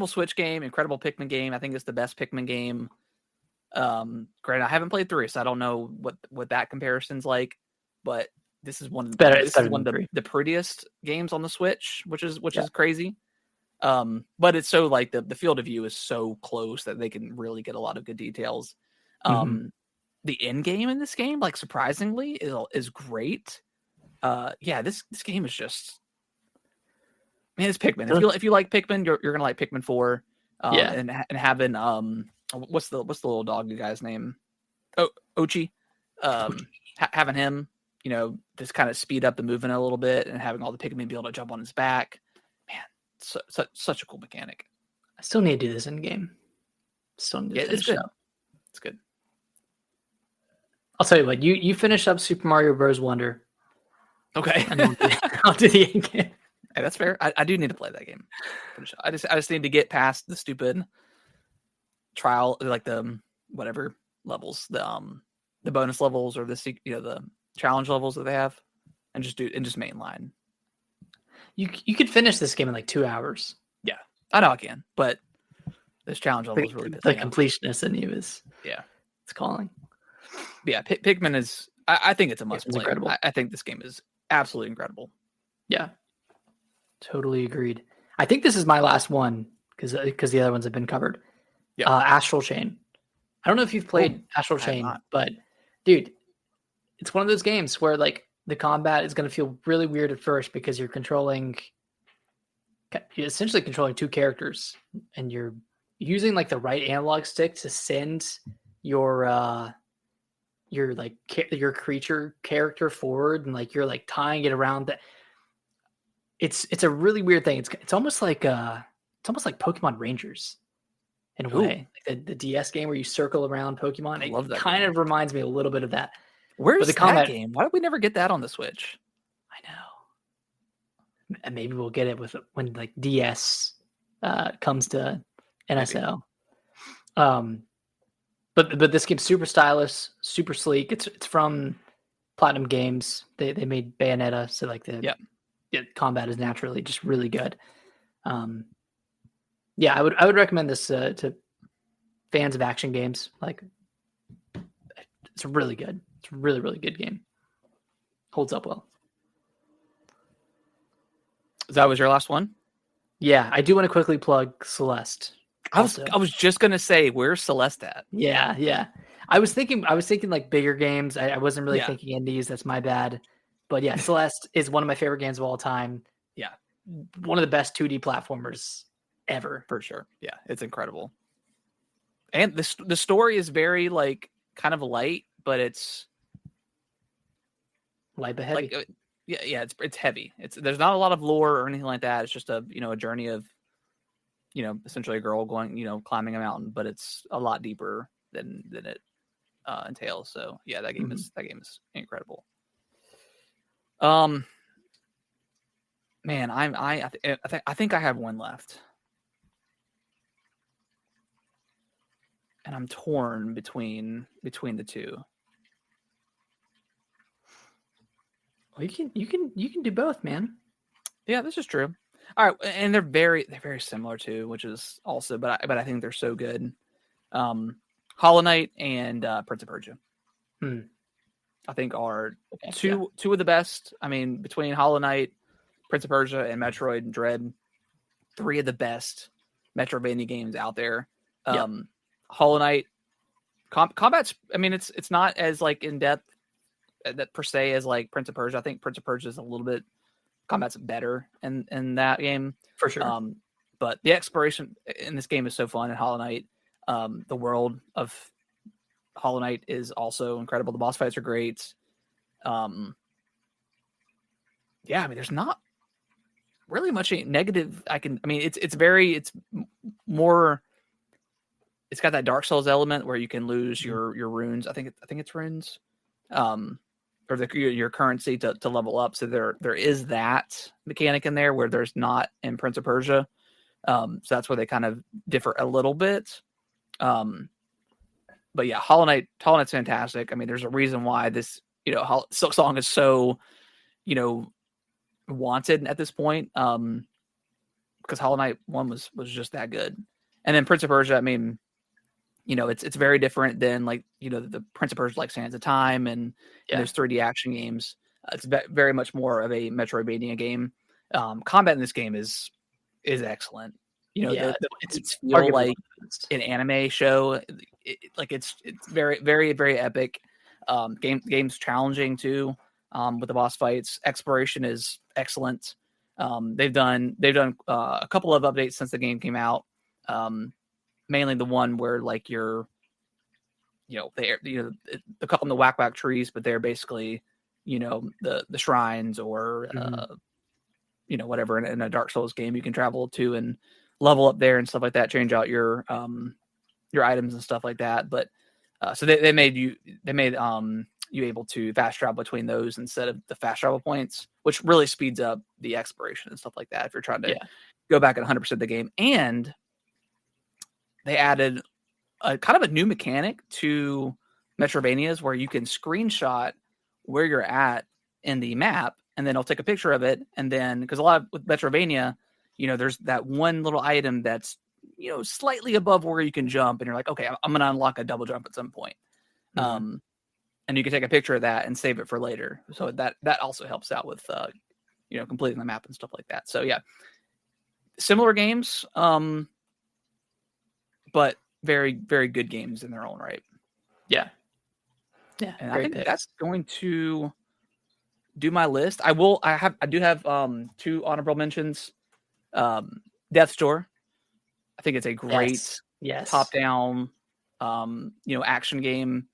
Speaker 1: Switch game, incredible Pikmin game. I think it's the best Pikmin game. Granted, I haven't played 3, so I don't know what that comparison's like, but this is one of the prettiest games on the Switch, which is crazy. But it's so like the field of view is so close that they can really get a lot of good details. The end game in this game, like surprisingly, is great. This game is just, man, it's Pikmin. If you like Pikmin, you're gonna like Pikmin 4. And having what's the little dog guy's name? Ochi. Having him, just kind of speed up the movement a little bit, and having all the Pikmin be able to jump on his back. Man, such a cool mechanic.
Speaker 2: I still need to do this in game. Still need to finish it up.
Speaker 1: It's good.
Speaker 2: I'll tell you what. You finish up Super Mario Bros. Wonder.
Speaker 1: Okay.
Speaker 2: And I'll do the end game.
Speaker 1: Hey, that's fair. I do need to play that game. I just need to get past the stupid trial, like the whatever levels, the bonus levels or the challenge levels that they have, and just mainline.
Speaker 2: You could finish this game in like 2 hours.
Speaker 1: Yeah, I know I can, but this challenge level is really
Speaker 2: the completionist in you is it's calling.
Speaker 1: Yeah, Pikmin is. I think it's a must play.
Speaker 2: Incredible.
Speaker 1: I think this game is absolutely incredible.
Speaker 2: Yeah, totally agreed. I think this is my last one because the other ones have been covered. Yeah, Astral Chain. I don't know if you've played Astral Chain, but dude, it's one of those games where like the combat is going to feel really weird at first because you're essentially controlling 2 characters, and you're using like the right analog stick to send your creature character forward, and like you're like tying it around that. It's a really weird thing. It's almost like Pokemon Rangers in a way, like the DS game where you circle around Pokemon. I love that. Kind of reminds me a little bit of that.
Speaker 1: Where's the combat game? Why did we never get that on the Switch?
Speaker 2: I know. And maybe we'll get it when like DS comes to NSO. But this game's super stylish, super sleek. It's from Platinum Games. They made Bayonetta, so like the combat is naturally just really good. I would recommend this to fans of action games. Like, it's really good. It's a really, really good game. Holds up well.
Speaker 1: That was your last one?
Speaker 2: Yeah, I do want to quickly plug Celeste.
Speaker 1: I was just gonna say, where's Celeste at?
Speaker 2: Yeah. I was thinking like bigger games. I wasn't really thinking indies. That's my bad. But yeah, Celeste is one of my favorite games of all time.
Speaker 1: Yeah.
Speaker 2: One of the best 2D platformers ever.
Speaker 1: For sure. Yeah, it's incredible. And the story is very like kind of light, but it's
Speaker 2: light but heavy.
Speaker 1: Like, it's heavy. There's not a lot of lore or anything like that. It's just a journey of essentially a girl going climbing a mountain, but it's a lot deeper than it entails. So yeah, that game is incredible. Man, I think I have one left, and I'm torn between the two.
Speaker 2: Well, you can do both, man.
Speaker 1: Yeah, this is true. All right, and they're very similar too, which is also, but I think they're so good. Hollow Knight and Prince of Persia, I think are two of the best. I mean, between Hollow Knight, Prince of Persia, and Metroid and Dread, 3 of the best Metroidvania games out there. Hollow Knight combat's, I mean, it's not as like in depth that per se as like Prince of Persia. I think Prince of Persia is a little bit combat's better in that game
Speaker 2: for sure.
Speaker 1: But the exploration in this game is so fun. In Hollow Knight, the world of Hollow Knight is also incredible. The boss fights are great. Yeah, I mean, there's not really much negative. I mean, it's more. It's got that Dark Souls element where you can lose your runes. I think it's runes, or your currency to level up. So there is that mechanic in there where there's not in Prince of Persia. So that's where they kind of differ a little bit. But yeah, Hollow Knight's fantastic. I mean, there's a reason why this Silk Song is so wanted at this point. Because Hollow Knight 1 was just that good. And then Prince of Persia, I mean, it's very different than like, the Prince of Persia, like Sands of Time and those 3D action games. It's very much more of a Metroidvania game. Combat in this game is excellent. It's feel like an anime show. It's very, very, very epic. Game's challenging too. With the boss fights, exploration is excellent. They've done a couple of updates since the game came out. Mainly the one where like you're, the couple in the whack trees, but they're basically, the shrines or, whatever in a Dark Souls game you can travel to and level up there and stuff like that, change out your items and stuff like that. But, so they made you able to fast travel between those instead of the fast travel points, which really speeds up the exploration and stuff like that if you're trying to go back at 100% the game. And they added a kind of a new mechanic to Metroidvanias where you can screenshot where you're at in the map, and then I'll take a picture of it. And then, because a lot with Metroidvania, there's that one little item that's, slightly above where you can jump, and you're like, okay, I'm going to unlock a double jump at some point. And you can take a picture of that and save it for later. So that also helps out with, completing the map and stuff like that. So yeah, similar games, but very, very good games in their own right.
Speaker 2: Yeah.
Speaker 1: And I think that's going to do my list. I do have 2 honorable mentions. Death's Door. I think it's a great top-down action game.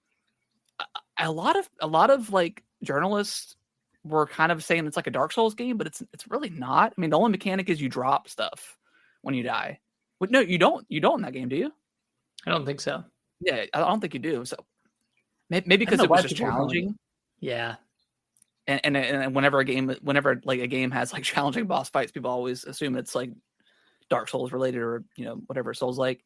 Speaker 1: A lot of like journalists were kind of saying it's like a Dark Souls game, but it's really not. I mean, the only mechanic is you drop stuff when you die. But no, you don't in that game, do you?
Speaker 2: I don't think so.
Speaker 1: Yeah, I don't think you do. So maybe because it was just challenging.
Speaker 2: Yeah.
Speaker 1: And whenever a game has like challenging boss fights, people always assume it's like Dark Souls related or whatever Souls like.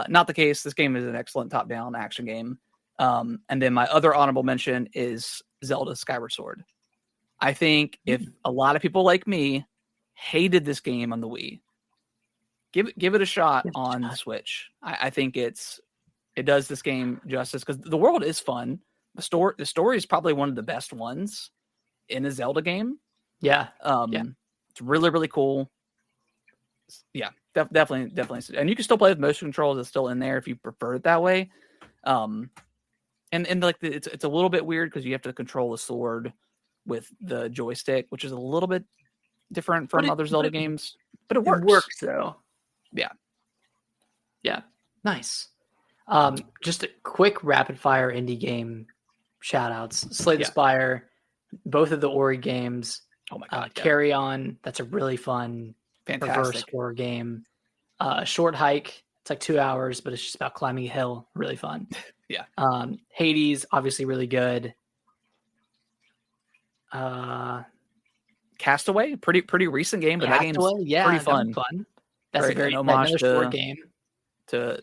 Speaker 1: Not the case. This game is an excellent top-down action game. And then my other honorable mention is Zelda Skyward Sword. I think if a lot of people like me hated this game on the Wii, give it a shot on the Switch. I think it does this game justice because the world is fun. The story is probably one of the best ones in a Zelda game.
Speaker 2: Yeah.
Speaker 1: It's really, really cool. Yeah, definitely. And you can still play with motion controls. It's still in there if you prefer it that way. And like it's a little bit weird because you have to control the sword with the joystick, which is a little bit different from other Zelda games. But it works.
Speaker 2: It works though.
Speaker 1: Yeah.
Speaker 2: Nice. Just a quick rapid fire indie game shout outs. Slay the Spire, both of the Ori games.
Speaker 1: Oh my god.
Speaker 2: Carry On. That's a really fun reverse horror game. Short Hike. It's like 2 hours, but it's just about climbing a hill. Really fun.
Speaker 1: Yeah.
Speaker 2: Hades, obviously really good.
Speaker 1: Castaway, pretty recent game, but that game's pretty fun.
Speaker 2: That's a very another short game.
Speaker 1: To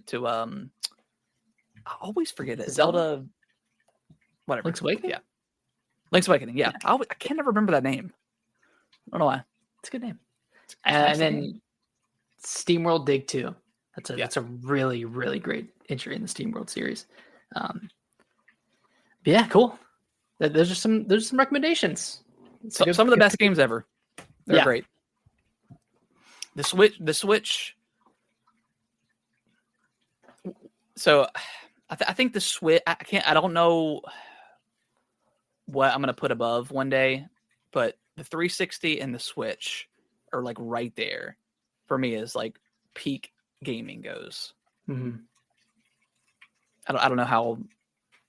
Speaker 1: I always forget it. Zelda, whatever.
Speaker 2: Link's Awakening.
Speaker 1: Yeah, Link's Awakening. Yeah, I can't never remember that name. I don't know why.
Speaker 2: It's a good name. And then SteamWorld Dig 2. That's a really, really great entry in the SteamWorld series. Yeah, cool. There's some recommendations.
Speaker 1: Some of the best games ever. They're great. The Switch. So, I think the Switch. I don't know what I'm gonna put above one day, but the 360 and the Switch are like right there for me as like peak gaming goes.
Speaker 2: Mm-hmm.
Speaker 1: I don't know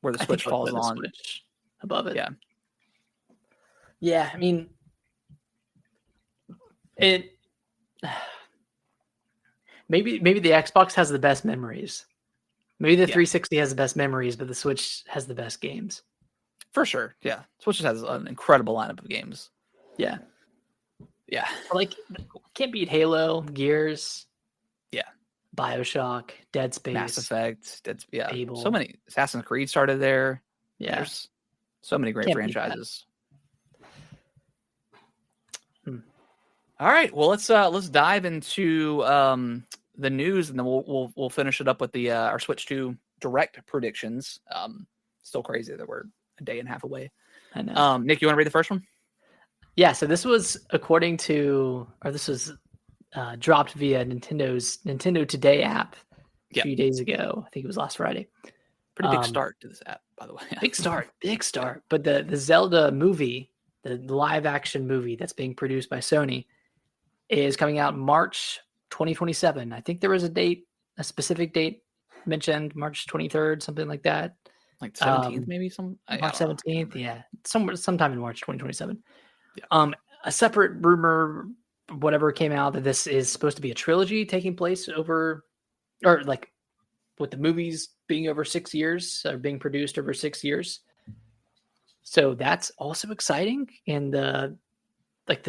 Speaker 1: where the Switch falls on
Speaker 2: Switch above it.
Speaker 1: Yeah.
Speaker 2: I mean, it maybe the Xbox has the best memories. Maybe the 360 has the best memories, but the Switch has the best games.
Speaker 1: For sure. Yeah. Switch has an incredible lineup of games.
Speaker 2: Yeah.
Speaker 1: Yeah.
Speaker 2: Like, can't beat Halo, Gears.
Speaker 1: Yeah.
Speaker 2: BioShock, Dead Space.
Speaker 1: Mass Effect.
Speaker 2: Fable.
Speaker 1: So many. Assassin's Creed started there.
Speaker 2: Yeah.
Speaker 1: There's so many great franchises. All right. Well, let's dive into the news, and then we'll finish it up with the our Switch 2 Direct predictions. Still crazy that we're a day and a half away.
Speaker 2: I know.
Speaker 1: Nick, you want to read the first one?
Speaker 2: Yeah. So this was dropped via Nintendo's Nintendo Today app a few days ago. I think it was last Friday.
Speaker 1: Pretty big start to this app, by the way.
Speaker 2: Big start. But the Zelda movie, the live action movie that's being produced by Sony, is coming out March 2027. I think there was a specific date mentioned, March 23rd, something like that.
Speaker 1: Like 17th, maybe
Speaker 2: March 17th. Yeah, sometime in March 2027.
Speaker 1: Yeah.
Speaker 2: A separate rumor, whatever, came out that this is supposed to be a trilogy taking place over, or like with the movies being over 6 years, or being produced over 6 years. So that's also exciting. And the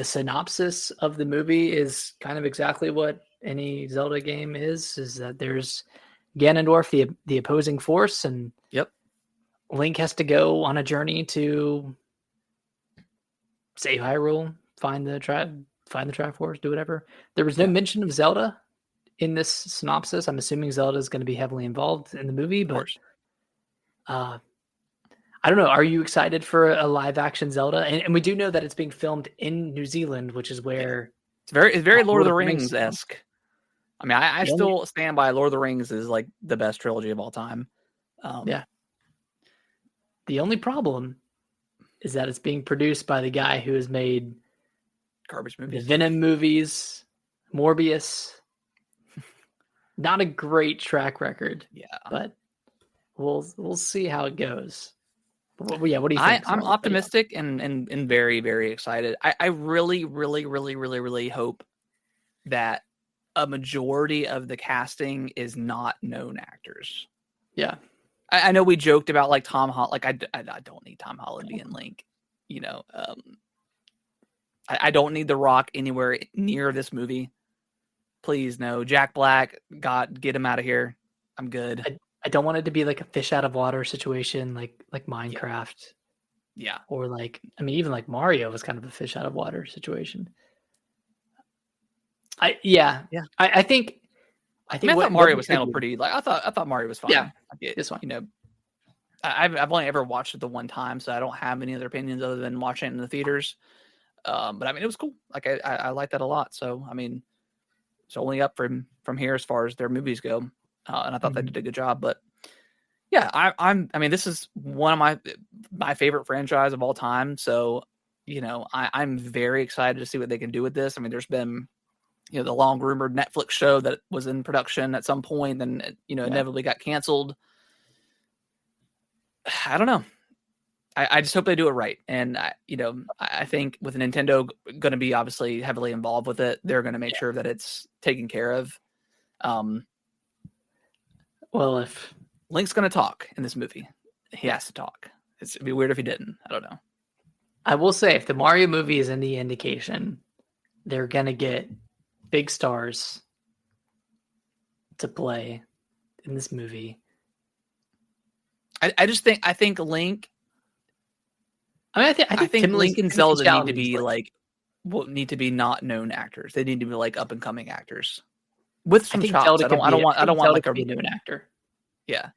Speaker 2: synopsis of the movie is kind of exactly what any Zelda game is that there's Ganondorf, the opposing force, and Link has to go on a journey to save Hyrule, find the Triforce, do whatever. There was no mention of Zelda in this synopsis. I'm assuming Zelda is going to be heavily involved in the movie, but I don't know. Are you excited for a live action Zelda? And we do know that it's being filmed in New Zealand, which is where
Speaker 1: it's very Lord of the Rings-esque. I mean, I still stand by Lord of the Rings is like the best trilogy of all time.
Speaker 2: The only problem is that it's being produced by the guy who has made
Speaker 1: garbage movies,
Speaker 2: the Venom movies, Morbius. Not a great track record.
Speaker 1: Yeah,
Speaker 2: but we'll see how it goes. What do you think?
Speaker 1: I'm optimistic and very, very excited. I really, really, really, really, really hope that a majority of the casting is not known actors.
Speaker 2: Yeah.
Speaker 1: I know we joked about like Tom Holland. Like I don't need Tom Holland being Link. You know, I don't need The Rock anywhere near this movie. Please, no. Jack Black, God, get him out of here. I'm good.
Speaker 2: I don't want it to be like a fish out of water situation, like Minecraft.
Speaker 1: Yeah.
Speaker 2: Or even like Mario was kind of a fish out of water situation. I think
Speaker 1: thought Mario was handled pretty. Like I thought Mario was fine.
Speaker 2: Yeah, this one.
Speaker 1: You know, I've only ever watched it the one time, so I don't have any other opinions other than watching it in the theaters. But I mean, it was cool. Like I like that a lot. So I mean, it's only up from here as far as their movies go, and I thought they did a good job. But yeah, I mean, this is one of my favorite franchise of all time. So I'm very excited to see what they can do with this. I mean, there's been the long rumored Netflix show that was in production at some point, and inevitably got canceled. I don't know. I just hope they do it right. And I think with Nintendo going to be obviously heavily involved with it, they're going to make sure that it's taken care of.
Speaker 2: Well, if
Speaker 1: Link's going to talk in this movie, he has to talk. It'd be weird if he didn't. I don't know.
Speaker 2: I will say, if the Mario movie is any indication, they're going to get big stars to play in this movie. I think Link. I think Link and Zelda need to be need to be not known actors. They need to be like up and coming actors with some chops. I don't want like a known actor.
Speaker 1: Yeah.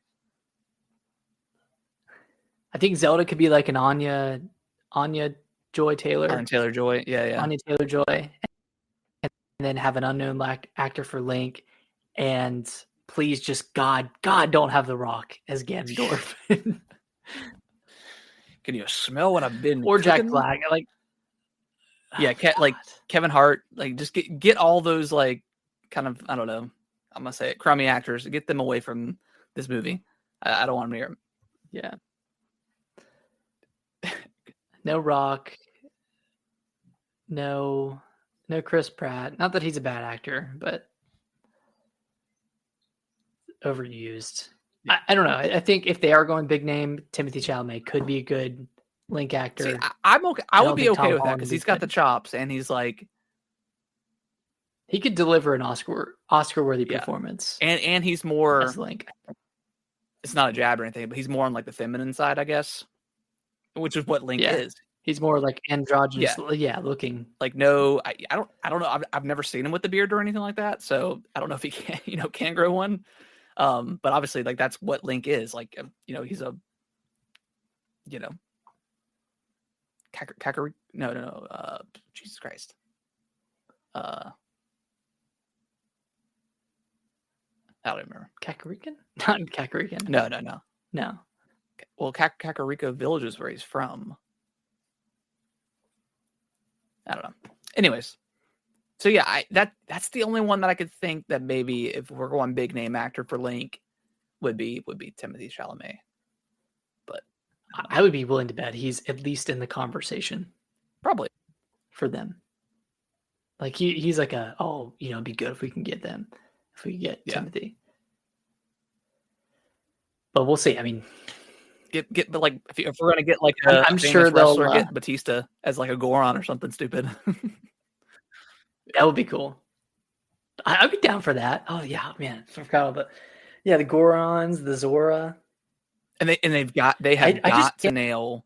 Speaker 2: I think Zelda could be like an Anya Joy Taylor.
Speaker 1: Anya Taylor-Joy. Yeah.
Speaker 2: Anya Taylor-Joy. And then have an unknown actor for Link. And please just God don't have The Rock as Ganondorf.
Speaker 1: Can you smell what I've been
Speaker 2: or
Speaker 1: cooking?
Speaker 2: Jack Black?
Speaker 1: Like Kevin Hart, like just get all those like kind of, I don't know, I'm gonna say it, crummy actors, get them away from this movie. I don't want to hear them.
Speaker 2: Yeah. No Rock. No Chris Pratt. Not that he's a bad actor, but overused. I don't know. I think if they are going big name, Timothée Chalamet could be a good Link actor.
Speaker 1: See, I'm okay. I would be okay with that because he's got the chops and he's like,
Speaker 2: he could deliver an Oscar-worthy performance.
Speaker 1: And he's more
Speaker 2: as Link.
Speaker 1: It's not a jab or anything, but he's more on like the feminine side, I guess, which is what Link is.
Speaker 2: He's more like androgynous, looking.
Speaker 1: Like no, I don't know. I've never seen him with the beard or anything like that, so I don't know if he can grow one. But obviously, like that's what Link is. Like he's a Kakariko. No. Jesus Christ. I don't remember.
Speaker 2: Kakarikan? Not Kakarikan.
Speaker 1: No. Well, Kakariko Village is where he's from. I don't know. Anyways, so yeah, that's the only one that I could think that maybe if we're going big name actor for Link would be Timothée Chalamet. But
Speaker 2: I would be willing to bet he's at least in the conversation.
Speaker 1: Probably
Speaker 2: for them. Like he's like it'd be good if we can get them. If we get Timothy. But we'll see. I mean,
Speaker 1: but like if we're gonna get like
Speaker 2: I'm sure they'll
Speaker 1: get Batista as like a Goron or something stupid.
Speaker 2: That would be cool. I'd be down for that. Oh yeah, man. I forgot about the Gorons, the Zora.
Speaker 1: And they've got to nail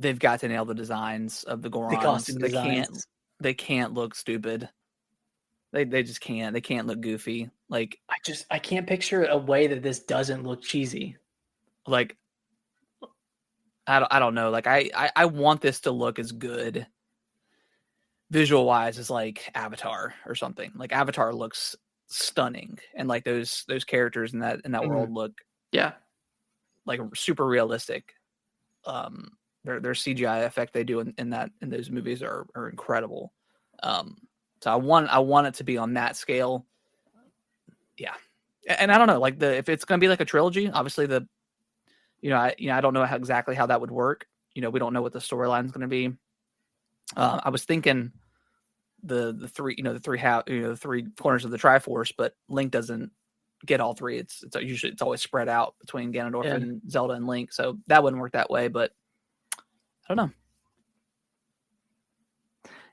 Speaker 1: the designs of the Gorons.
Speaker 2: The costume designs.
Speaker 1: They can't look stupid. They just can't. They can't look goofy. Like
Speaker 2: I can't picture a way that this doesn't look cheesy.
Speaker 1: Like I don't know. Like I want this to look as good visual wise as like Avatar or something. Like Avatar looks stunning, and like those characters in that world look like super realistic. Their CGI effect they do in those movies are incredible. So I want it to be on that scale. Yeah. And I don't know, like if it's going to be like a trilogy, obviously I don't know exactly how that would work. We don't know what the storyline is going to be. I was thinking the three corners of the Triforce, but Link doesn't get all three. It's always spread out between Ganondorf and Zelda and Link. So that wouldn't work that way, but I don't know.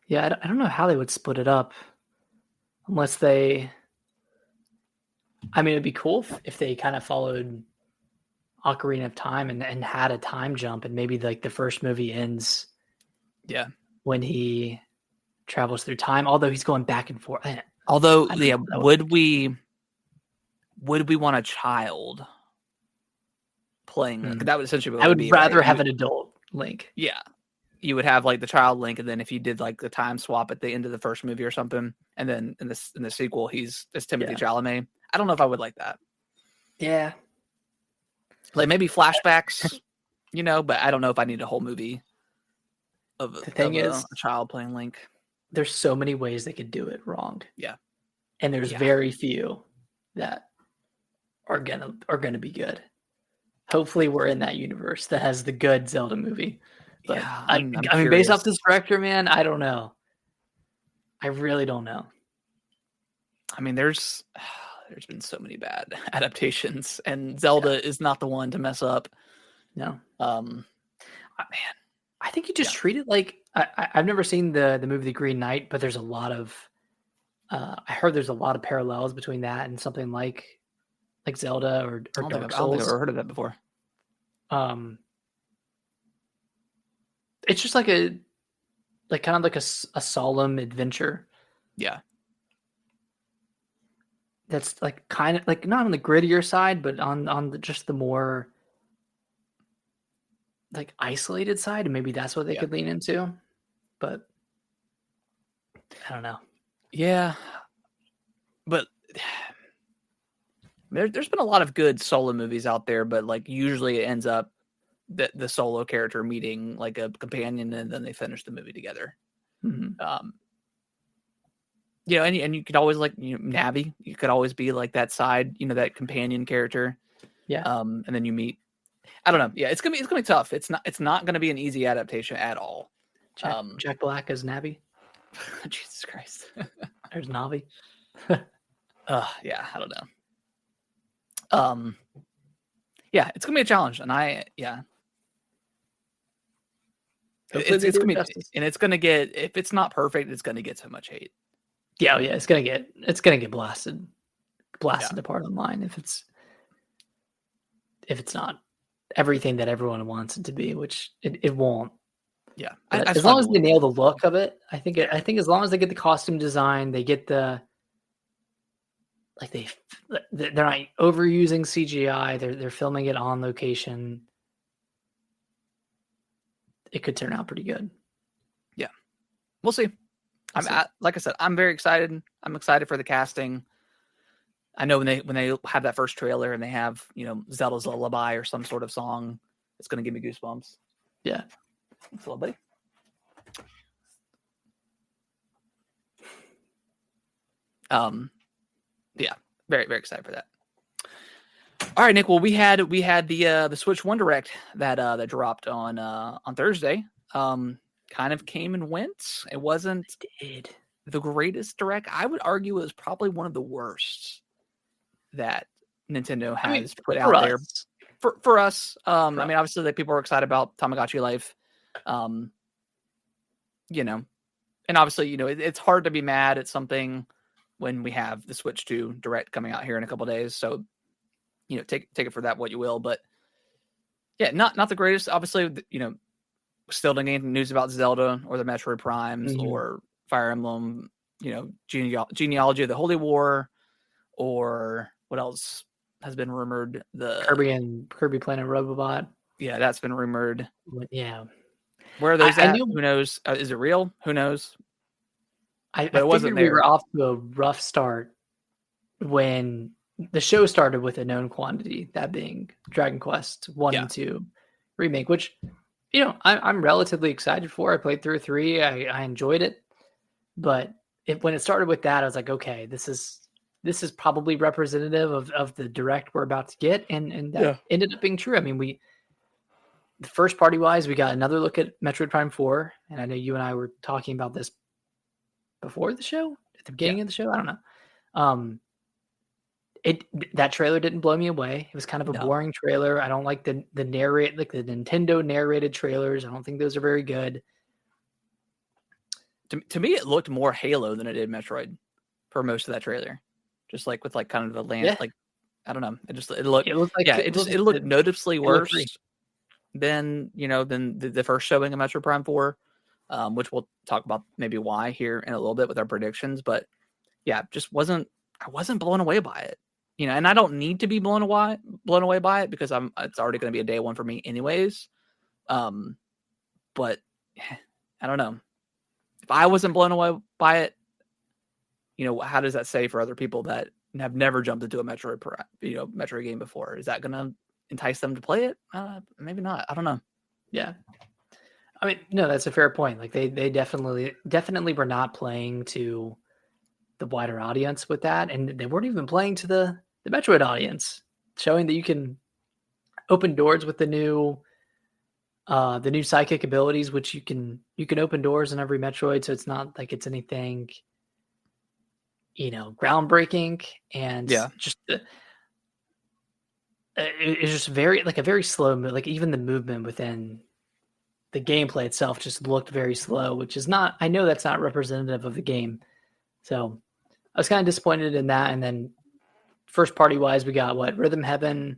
Speaker 2: Yeah, I don't know how they would split it up unless they... I mean, it'd be cool if they kind of followed Ocarina of Time and had a time jump, and maybe like the first movie ends when he travels through time, although he's going back and forth.
Speaker 1: Although, would we want a child playing? That would essentially be
Speaker 2: I would rather have an adult Link.
Speaker 1: Yeah. you would have like the child Link, and then if you did like the time swap at the end of the first movie or something, and then in the sequel it's Timothy Chalamet. I don't know if I would like that.
Speaker 2: Yeah,
Speaker 1: like maybe flashbacks, but I don't know if I need a whole movie of a child playing Link.
Speaker 2: There's so many ways they could do it wrong.
Speaker 1: Yeah,
Speaker 2: and there's very few that are gonna be good. Hopefully, we're in that universe that has the good Zelda movie. But I mean, based off this director, man, I don't know. I really don't know.
Speaker 1: I mean, there's been so many bad adaptations, and Zelda is not the one to mess up.
Speaker 2: No.
Speaker 1: Man,
Speaker 2: I think you just treat it like I've never seen the movie The Green Knight, but there's a lot of I heard there's a lot of parallels between that and something like Zelda or Dark Souls.
Speaker 1: I don't think I've ever heard of that before.
Speaker 2: It's just like kind of like a solemn adventure.
Speaker 1: Yeah.
Speaker 2: That's like kind of like not on the grittier side, but on just the more like isolated side, and maybe that's what they could lean into. But I don't know.
Speaker 1: Yeah, but there's been a lot of good solo movies out there, but like usually it ends up that the solo character meeting like a companion, and then they finish the movie together.
Speaker 2: Mm-hmm.
Speaker 1: And you could always like Navi. You could always be like that side, that companion character.
Speaker 2: Yeah.
Speaker 1: And then you meet. I don't know. Yeah, it's gonna be tough. It's not gonna be an easy adaptation at all.
Speaker 2: Jack Black as Navi.
Speaker 1: Jesus Christ.
Speaker 2: There's Navi.
Speaker 1: Yeah, I don't know. Yeah, it's gonna be a challenge, and it's gonna be, and it's gonna get, if it's not perfect, it's gonna get so much hate.
Speaker 2: Yeah, it's gonna get blasted apart online if it's not everything that everyone wants it to be, which it won't.
Speaker 1: Yeah,
Speaker 2: as long as they nail the look of it, I think as long as they get the costume design, they get the they're not overusing CGI. They're filming it on location. It could turn out pretty good.
Speaker 1: Yeah, we'll see. Like I said, I'm very excited. I'm excited for the casting. I know when they have that first trailer and they have Zelda's Lullaby or some sort of song, it's going to give me goosebumps.
Speaker 2: Yeah,
Speaker 1: thanks a lot, buddy. Yeah, very very excited for that. All right, Nick. Well, we had the Switch One Direct that dropped on Thursday. Kind of came and went. It wasn't the greatest Direct. I would argue it was probably one of the worst that Nintendo has put out there for us. I mean, obviously, that people were excited about Tamagotchi Life. And obviously, it's hard to be mad at something when we have the Switch 2 Direct coming out here in a couple of days. So, take it for that what you will. But yeah, not the greatest. Obviously, still didn't get any news about Zelda or the Metroid Primes or Fire Emblem, Genealogy of the Holy War, or what else has been rumored? The
Speaker 2: Kirby Planet Robobot.
Speaker 1: Yeah, that's been rumored.
Speaker 2: Yeah.
Speaker 1: Where are those at? Who knows? Is it real? Who knows?
Speaker 2: But it wasn't there. We were off to a rough start when the show started with a known quantity, that being Dragon Quest 1 and 2 remake, which, I'm relatively excited for. I played through 3. I enjoyed it. But when it started with that, I was like, okay, this is probably representative of the Direct we're about to get. And that ended up being true. I mean, the first party wise, we got another look at Metroid Prime 4. And I know you and I were talking about this before the show, at the beginning of the show. I don't know. That trailer didn't blow me away. It was kind of a boring trailer. I don't like the Nintendo narrated trailers. I don't think those are very good.
Speaker 1: To me, it looked more Halo than it did Metroid for most of that trailer. Just like with kind of the land, I don't know. It looked noticeably worse than the first showing of Metroid Prime 4, which we'll talk about maybe why here in a little bit with our predictions. But yeah, I wasn't blown away by it. And I don't need to be blown away by it because it's already going to be a day one for me anyways. But I don't know. If I wasn't blown away by it, how does that say for other people that have never jumped into a Metroid game before? Is that gonna entice them to play it? Maybe not. I don't know.
Speaker 2: Yeah. I mean, no, that's a fair point. Like they definitely were not playing to the wider audience with that, and they weren't even playing to the Metroid audience, showing that you can open doors with the new psychic abilities, which you can open doors in every Metroid, so it's not like it's anything groundbreaking, and just it's just a very slow move. Like even the movement within the gameplay itself just looked very slow, which is not, I know that's not representative of the game. So I was kind of disappointed in that. And then first party wise, we got a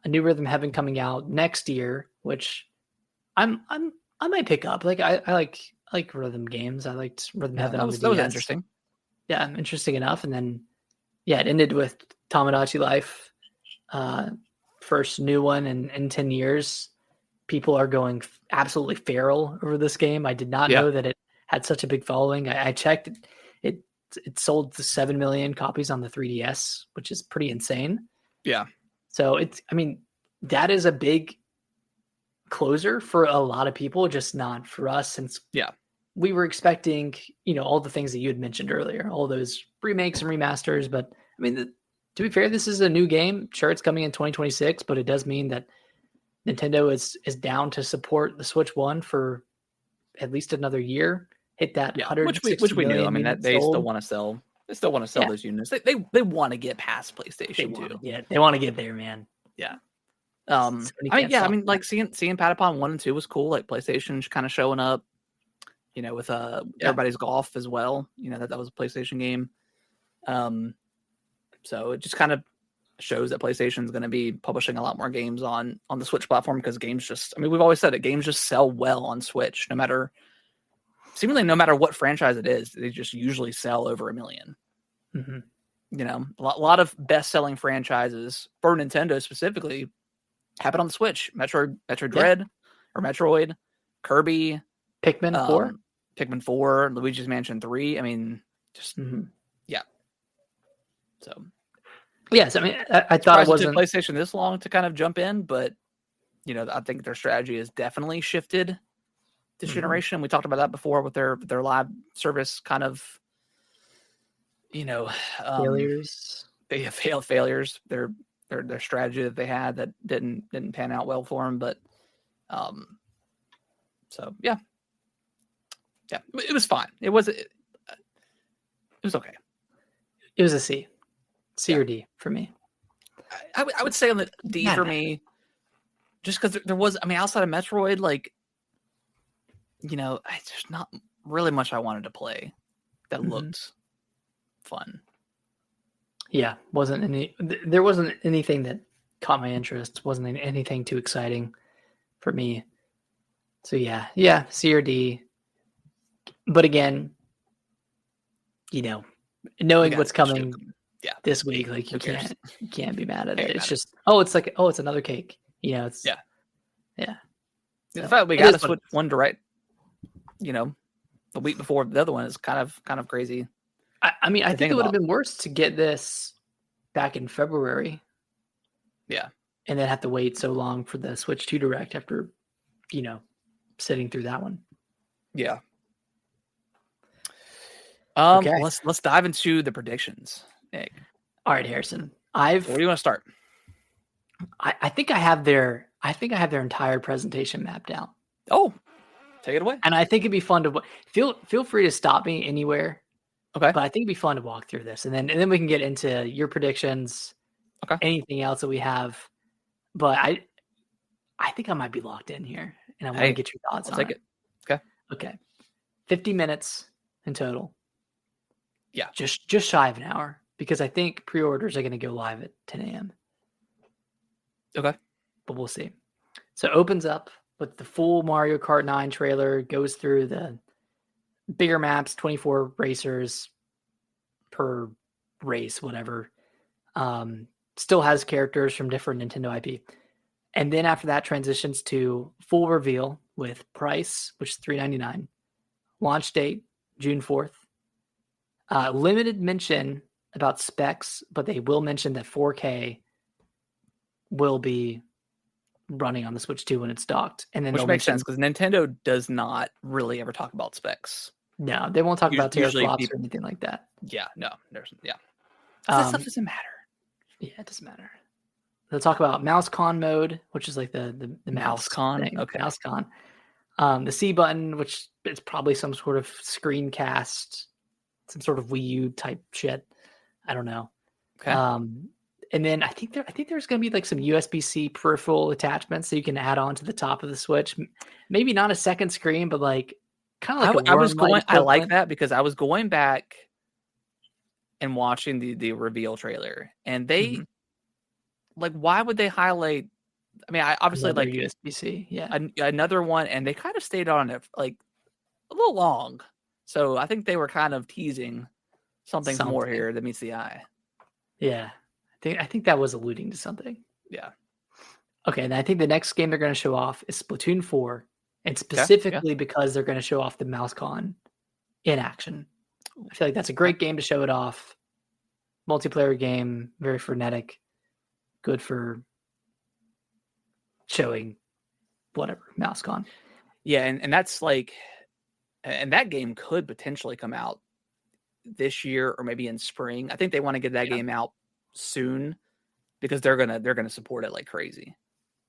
Speaker 2: new Rhythm Heaven coming out next year, which I might pick up. Like I like rhythm games. I liked Rhythm Heaven on the DS.
Speaker 1: That was interesting.
Speaker 2: Yeah, interesting enough. And then it ended with Tomodachi Life. First new one in 10 years. People are going absolutely feral over this game. I did not know that it had such a big following. I checked it sold 7 million copies on the 3DS, which is pretty insane.
Speaker 1: Yeah.
Speaker 2: So that is a big closer for a lot of people, just not for us, since we were expecting, all the things that you had mentioned earlier, all those remakes and remasters. But to be fair, this is a new game. Sure, it's coming in 2026, but it does mean that Nintendo is down to support the Switch One for at least another year. Hit that 160
Speaker 1: which we knew.
Speaker 2: that
Speaker 1: they still want to sell. They still want to sell those units. They want to get past PlayStation too.
Speaker 2: They want to get there, man.
Speaker 1: Yeah. Like seeing Patapon 1 and 2 was cool. Like PlayStation kind of showing up, with Everybody's Golf as well. That was a PlayStation game. So it just kind of shows that PlayStation is going to be publishing a lot more games on the Switch platform, because games just, we've always said it, games just sell well on Switch, seemingly no matter what franchise it is. They just usually sell over 1 million.
Speaker 2: Mm-hmm.
Speaker 1: A lot of best-selling franchises for Nintendo specifically happen on the Switch. Metroid Dread or Metroid, Kirby, Pikmin 4, Luigi's Mansion 3. So
Speaker 2: yes, I thought it wasn't
Speaker 1: PlayStation this long to kind of jump in, but I think their strategy has definitely shifted this generation. We talked about that before with their live service kind of
Speaker 2: failures.
Speaker 1: They have failures. Their strategy that they had that didn't pan out well for them, but it was fine. It was okay.
Speaker 2: It was a C or D for me.
Speaker 1: I would say on the D for me, just because there was, outside of Metroid, there's not really much I wanted to play that looked fun.
Speaker 2: Yeah, there wasn't anything that caught my interest. Wasn't anything too exciting for me. So yeah, C or D. But again, knowing what's coming this week, like you can't be mad at it. It's just it's another cake. It's
Speaker 1: yeah.
Speaker 2: So,
Speaker 1: the fact we got to switch one direct, the week before the other one is kind of crazy.
Speaker 2: I think it would have been worse to get this back in February.
Speaker 1: Yeah.
Speaker 2: And then have to wait so long for the Switch 2 Direct after, sitting through that one.
Speaker 1: Yeah.
Speaker 2: Okay.
Speaker 1: Let's dive into the predictions, Nick.
Speaker 2: All right, Harrison.
Speaker 1: Where do you want to start?
Speaker 2: I think I have their entire presentation mapped out.
Speaker 1: Oh, take it away.
Speaker 2: And I think it'd be fun to feel free to stop me anywhere.
Speaker 1: Okay.
Speaker 2: But I think it'd be fun to walk through this, and then we can get into your predictions.
Speaker 1: Okay.
Speaker 2: Anything else that we have, but I think I might be locked in here, and I want to get your thoughts on it. Okay. 50 minutes in total.
Speaker 1: Yeah.
Speaker 2: Just shy of an hour, because I think pre-orders are going to go live at 10 a.m.
Speaker 1: Okay.
Speaker 2: But we'll see. So it opens up with the full Mario Kart 9 trailer, goes through the bigger maps, 24 racers per race, whatever. Still has characters from different Nintendo IP. And then after that transitions to full reveal with price, which is $399. Launch date, June 4th. Limited mention about specs, but they will mention that 4K will be running on the Switch 2 when it's docked. And then
Speaker 1: which makes sense because Nintendo does not really ever talk about specs.
Speaker 2: No, they won't talk about teraflops
Speaker 1: or
Speaker 2: anything like that.
Speaker 1: Yeah, no, that stuff doesn't matter.
Speaker 2: Yeah, it doesn't matter. They'll talk about mouse con mode, which is like the mouse
Speaker 1: con
Speaker 2: thing.
Speaker 1: Okay,
Speaker 2: mouse con. The C button, which is probably some sort of screencast, some sort of Wii U type shit. I don't know.
Speaker 1: Okay.
Speaker 2: And then I think there's going to be like some USB-C peripheral attachments so you can add on to the top of the Switch. Maybe not a second screen, but like kind of like
Speaker 1: I like that because I was going back and watching the reveal trailer, and they like, why would they highlight? I mean, I obviously
Speaker 2: another
Speaker 1: like
Speaker 2: USB-C, yeah,
Speaker 1: another one, and they kind of stayed on it like a little long. So I think they were kind of teasing something more here that meets the eye.
Speaker 2: Yeah, I think that was alluding to something.
Speaker 1: Yeah.
Speaker 2: Okay, and I think the next game they're going to show off is Splatoon 4, and specifically because they're going to show off the mouse con in action. I feel like that's a great game to show it off. Multiplayer game, very frenetic, good for showing whatever mouse con.
Speaker 1: Yeah, and that's like, and that game could potentially come out this year or maybe in spring. I think they want to get that game out soon because they're gonna support it like crazy,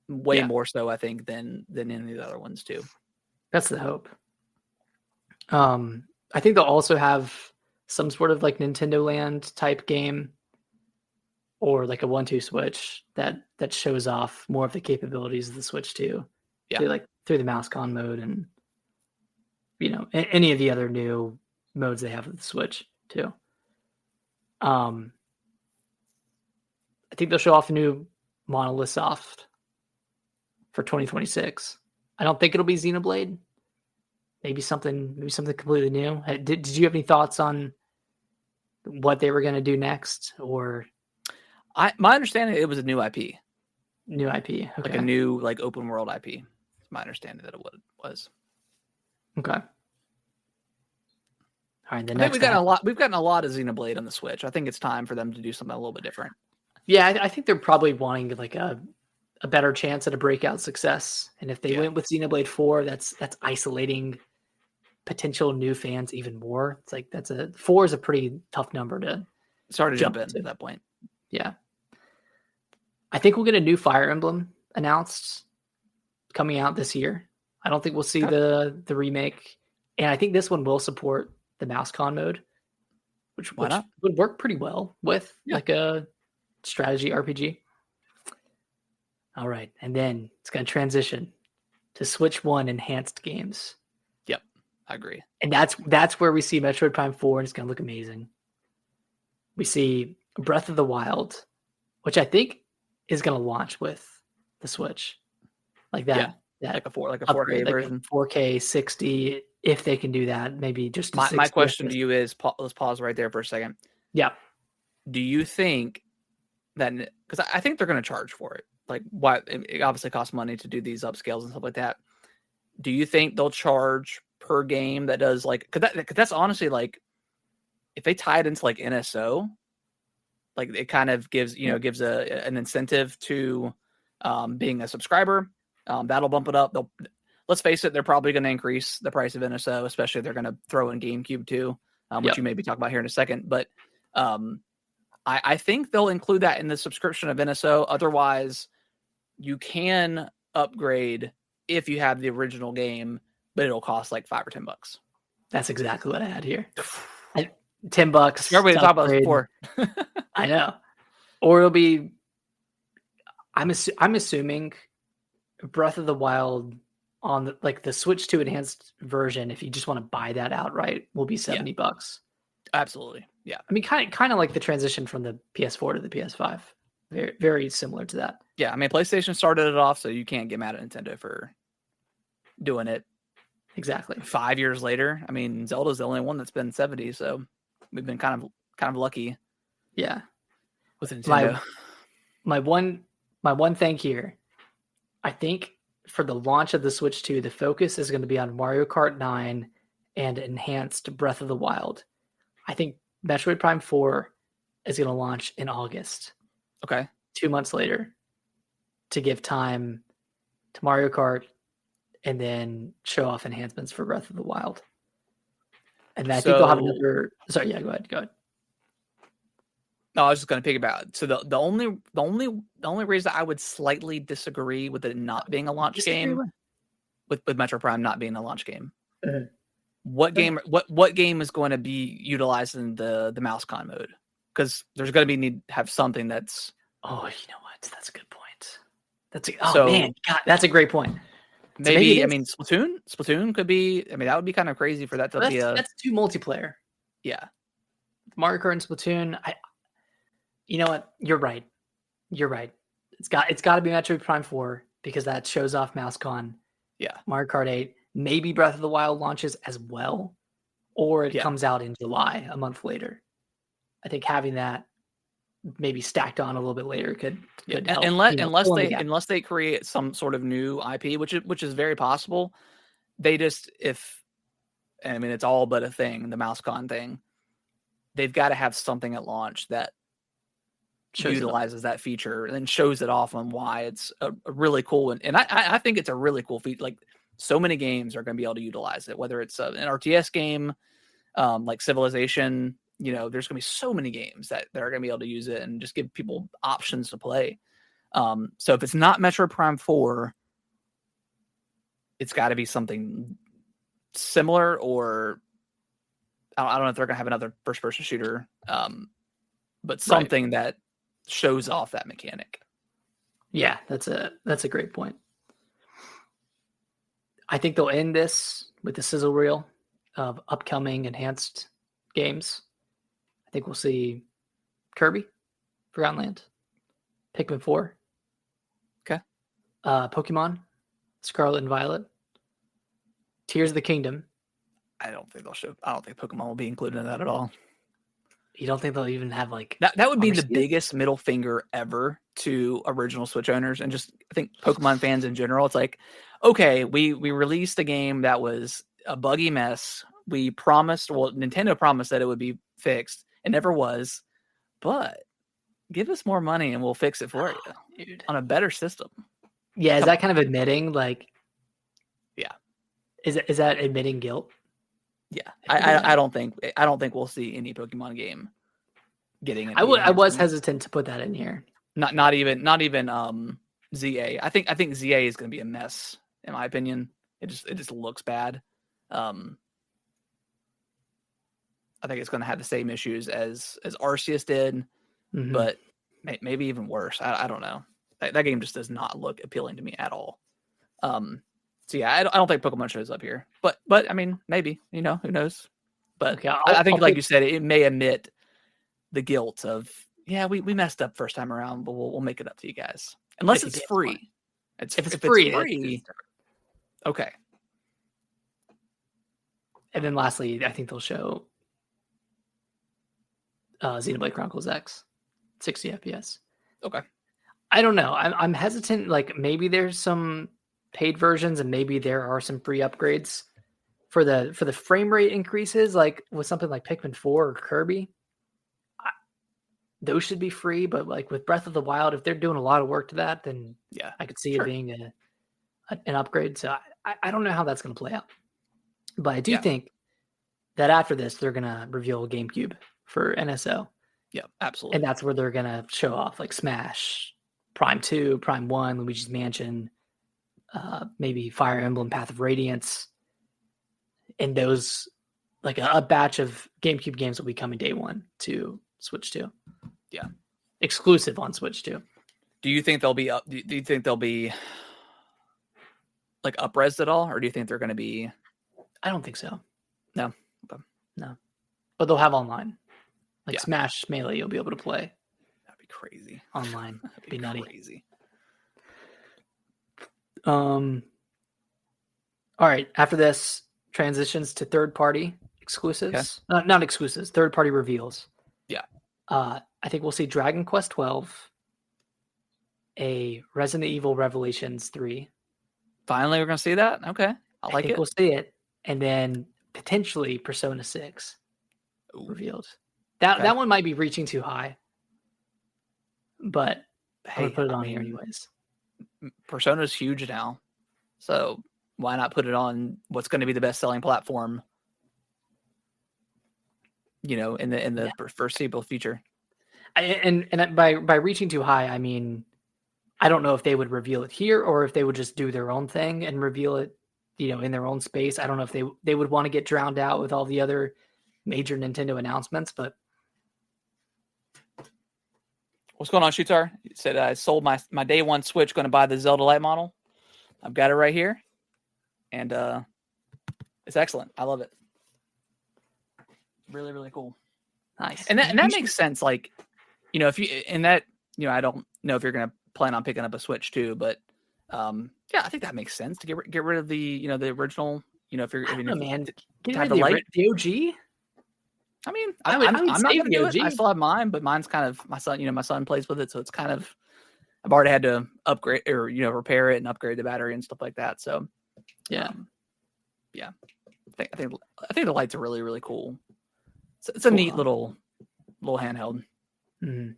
Speaker 1: way more so I think than any of the other ones too.
Speaker 2: That's the hope. I think they'll also have some sort of like Nintendo Land type game or like a 1-2 Switch that shows off more of the capabilities of the Switch 2. Yeah, through the mouse con mode and any of the other new modes they have with the Switch too. I think they'll show off a new Monolith Soft for 2026. I don't think it'll be Xenoblade. Maybe something completely new. Did you have any thoughts on what they were going to do next? Or
Speaker 1: my understanding, it was a new IP.
Speaker 2: New IP, okay.
Speaker 1: Like a new open world IP. It's my understanding that it was.
Speaker 2: Okay. All right.
Speaker 1: We've gotten a lot of Xenoblade on the Switch. I think it's time for them to do something a little bit different.
Speaker 2: Yeah, I think they're probably wanting like a better chance at a breakout success. And if they went with Xenoblade 4, that's isolating potential new fans even more. It's like 4 is a pretty tough number to
Speaker 1: jump into at that point.
Speaker 2: Yeah. I think we'll get a new Fire Emblem announced coming out this year. I don't think we'll see the remake. And I think this one will support the mouse con mode, which would work pretty well with like a strategy RPG. All right. And then it's going to transition to Switch 1 enhanced games.
Speaker 1: Yep. I agree.
Speaker 2: And that's where we see Metroid Prime 4, and it's going to look amazing. We see Breath of the Wild, which I think is going to launch with the Switch. Like that.
Speaker 1: Yeah. Like a 4K version.
Speaker 2: Like 4K 60, if they can do that. Maybe just
Speaker 1: my question to you is, let's pause right there for a second.
Speaker 2: Yeah.
Speaker 1: Do you think that, because I think they're going to charge for it, like why it obviously costs money to do these upscales and stuff like that. Do you think they'll charge per game that does because that's honestly like, if they tie it into like NSO, like it kind of gives an incentive to being a subscriber. That'll bump it up. Let's face it, they're probably going to increase the price of NSO, especially if they're going to throw in GameCube too, which you maybe talk about here in a second. But I think they'll include that in the subscription of NSO. Otherwise, you can upgrade if you have the original game, but it'll cost like $5 or $10.
Speaker 2: That's exactly what I had here. $10.
Speaker 1: Everybody talked about this before.
Speaker 2: I know. Or it'll be. I'm assuming Breath of the Wild on the Switch 2 enhanced version, if you just want to buy that outright, will be $70.
Speaker 1: Absolutely. Yeah.
Speaker 2: I mean, kind of like the transition from the PS4 to the PS5. Very, very similar to that.
Speaker 1: Yeah. I mean, PlayStation started it off, so you can't get mad at Nintendo for doing it.
Speaker 2: Exactly.
Speaker 1: 5 years later. I mean, Zelda's the only one that's been 70, so we've been kind of lucky.
Speaker 2: Yeah.
Speaker 1: With Nintendo.
Speaker 2: My one thing here, I think for the launch of the Switch 2, the focus is going to be on Mario Kart 9 and enhanced Breath of the Wild. I think Metroid Prime 4 is going to launch in August.
Speaker 1: Okay.
Speaker 2: 2 months later to give time to Mario Kart and then show off enhancements for Breath of the Wild. And I think they'll have another. Sorry, yeah, go ahead.
Speaker 1: No, I was just going to piggyback. So the only reason I would slightly disagree with it not being a launch game, with Metro Prime not being a launch game, what game is going to be utilizing the mouse con mode? Because there's going to be need to have something that's.
Speaker 2: Oh, you know what? That's a good point. Man, God, that's a great point.
Speaker 1: Maybe I mean Splatoon could be. I mean that would be kind of crazy for that to be a.
Speaker 2: That's 2 multiplayer.
Speaker 1: Yeah,
Speaker 2: Mario Kart and Splatoon. You know what? You're right. It's got to be Metroid Prime 4 because that shows off MouseCon.
Speaker 1: Yeah.
Speaker 2: Mario Kart 8. Maybe Breath of the Wild launches as well, or it comes out in July, a month later. I think having that maybe stacked on a little bit later could help.
Speaker 1: Unless they create some sort of new IP, which is very possible. It's all but a thing, the MouseCon thing. They've got to have something at launch that utilizes that feature and shows it off on why it's a really cool one. And I think it's a really cool feature. Like so many games are going to be able to utilize it, whether it's an RTS game, like Civilization. There's going to be so many games that are going to be able to use it and just give people options to play. So if it's not Metroid Prime 4, it's got to be something similar, or I don't know if they're going to have another first-person shooter, but something that shows off that mechanic.
Speaker 2: Yeah, that's a great point. I think they'll end this with the sizzle reel of upcoming enhanced games. I think we'll see Kirby, Forgotten Land, Pikmin 4.
Speaker 1: Okay.
Speaker 2: Pokemon, Scarlet and Violet, Tears of the Kingdom.
Speaker 1: I don't think Pokemon will be included in that at all.
Speaker 2: You don't think they'll even have like
Speaker 1: that would be the biggest middle finger ever to original Switch owners and just I think Pokemon fans in general. It's like, okay, we released a game that was a buggy mess. Nintendo promised that it would be fixed. It never was, but give us more money and we'll fix it for you, dude, on a better system.
Speaker 2: Yeah, is that kind of admitting like?
Speaker 1: Yeah,
Speaker 2: is that admitting guilt?
Speaker 1: Yeah, I don't think we'll see any Pokemon game getting it.
Speaker 2: I was hesitant to put that in here.
Speaker 1: Not even ZA. I think ZA is going to be a mess in my opinion. It just looks bad. I think it's going to have the same issues as Arceus did, but maybe even worse. I don't know. That game just does not look appealing to me at all. So yeah, I don't think Pokemon shows up here, but I mean, maybe, who knows? But okay, I think, like you said, it may admit the guilt of, we messed up first time around, but we'll make it up to you guys. Unless it's free. If it's free, okay.
Speaker 2: And then lastly, I think they'll show Xenoblade Chronicles X, 60 FPS.
Speaker 1: Okay.
Speaker 2: I don't know. I'm hesitant. Like maybe there's some paid versions and maybe there are some free upgrades for the frame rate increases, like with something like Pikmin 4 or Kirby. Those should be free, but like with Breath of the Wild, if they're doing a lot of work to that, then I could see it being an upgrade. So I don't know how that's going to play out, but I do think that after this, they're going to reveal GameCube for NSO.
Speaker 1: Yeah, absolutely.
Speaker 2: And that's where they're going to show off like Smash, Prime 2, Prime 1, Luigi's Mansion, maybe Fire Emblem, Path of Radiance. And those, like a batch of GameCube games will be coming day one to Switch 2.
Speaker 1: Yeah.
Speaker 2: Exclusive on Switch 2.
Speaker 1: Do you think they'll be up? Do you think they'll be like up-resed at all? Or do you think they're going to be?
Speaker 2: I don't think so.
Speaker 1: No.
Speaker 2: Okay. No. But they'll have online. Like Smash Melee, you'll be able to play.
Speaker 1: That'd be crazy.
Speaker 2: Online. That'd be nutty.
Speaker 1: Crazy.
Speaker 2: All right. After this, transitions to third-party exclusives. Okay. Not exclusives. Third-party reveals.
Speaker 1: Yeah.
Speaker 2: I think we'll see Dragon Quest 12, a Resident Evil Revelations 3,
Speaker 1: Finally, we're gonna see that. Okay, I like
Speaker 2: think
Speaker 1: it.
Speaker 2: we'll see it, and then potentially Persona 6 revealed. That one might be reaching too high, but I would put it on here anyways.
Speaker 1: Persona's huge now, so why not put it on what's going to be the best-selling platform? In the foreseeable future.
Speaker 2: And by reaching too high, I mean, I don't know if they would reveal it here or if they would just do their own thing and reveal it, in their own space. I don't know if they would want to get drowned out with all the other major Nintendo announcements, but.
Speaker 1: What's going on, Shutar? You said I sold my day one Switch, going to buy the Zelda Lite model. I've got it right here, and it's excellent. I love it. Really, really cool.
Speaker 2: Nice.
Speaker 1: And that makes sense. Like, if you in that, I don't know if you're going to plan on picking up a Switch too, but yeah, I think that makes sense to get rid of the the original. If you're
Speaker 2: man, get rid of the OG.
Speaker 1: I mean, I'm not going to do it. I still have mine, but mine's kind of my son. My son plays with it, so it's kind of I've already had to upgrade or repair it and upgrade the battery and stuff like that. So yeah. I think the lights are really, really cool. It's a neat little handheld.
Speaker 2: Mm-hmm.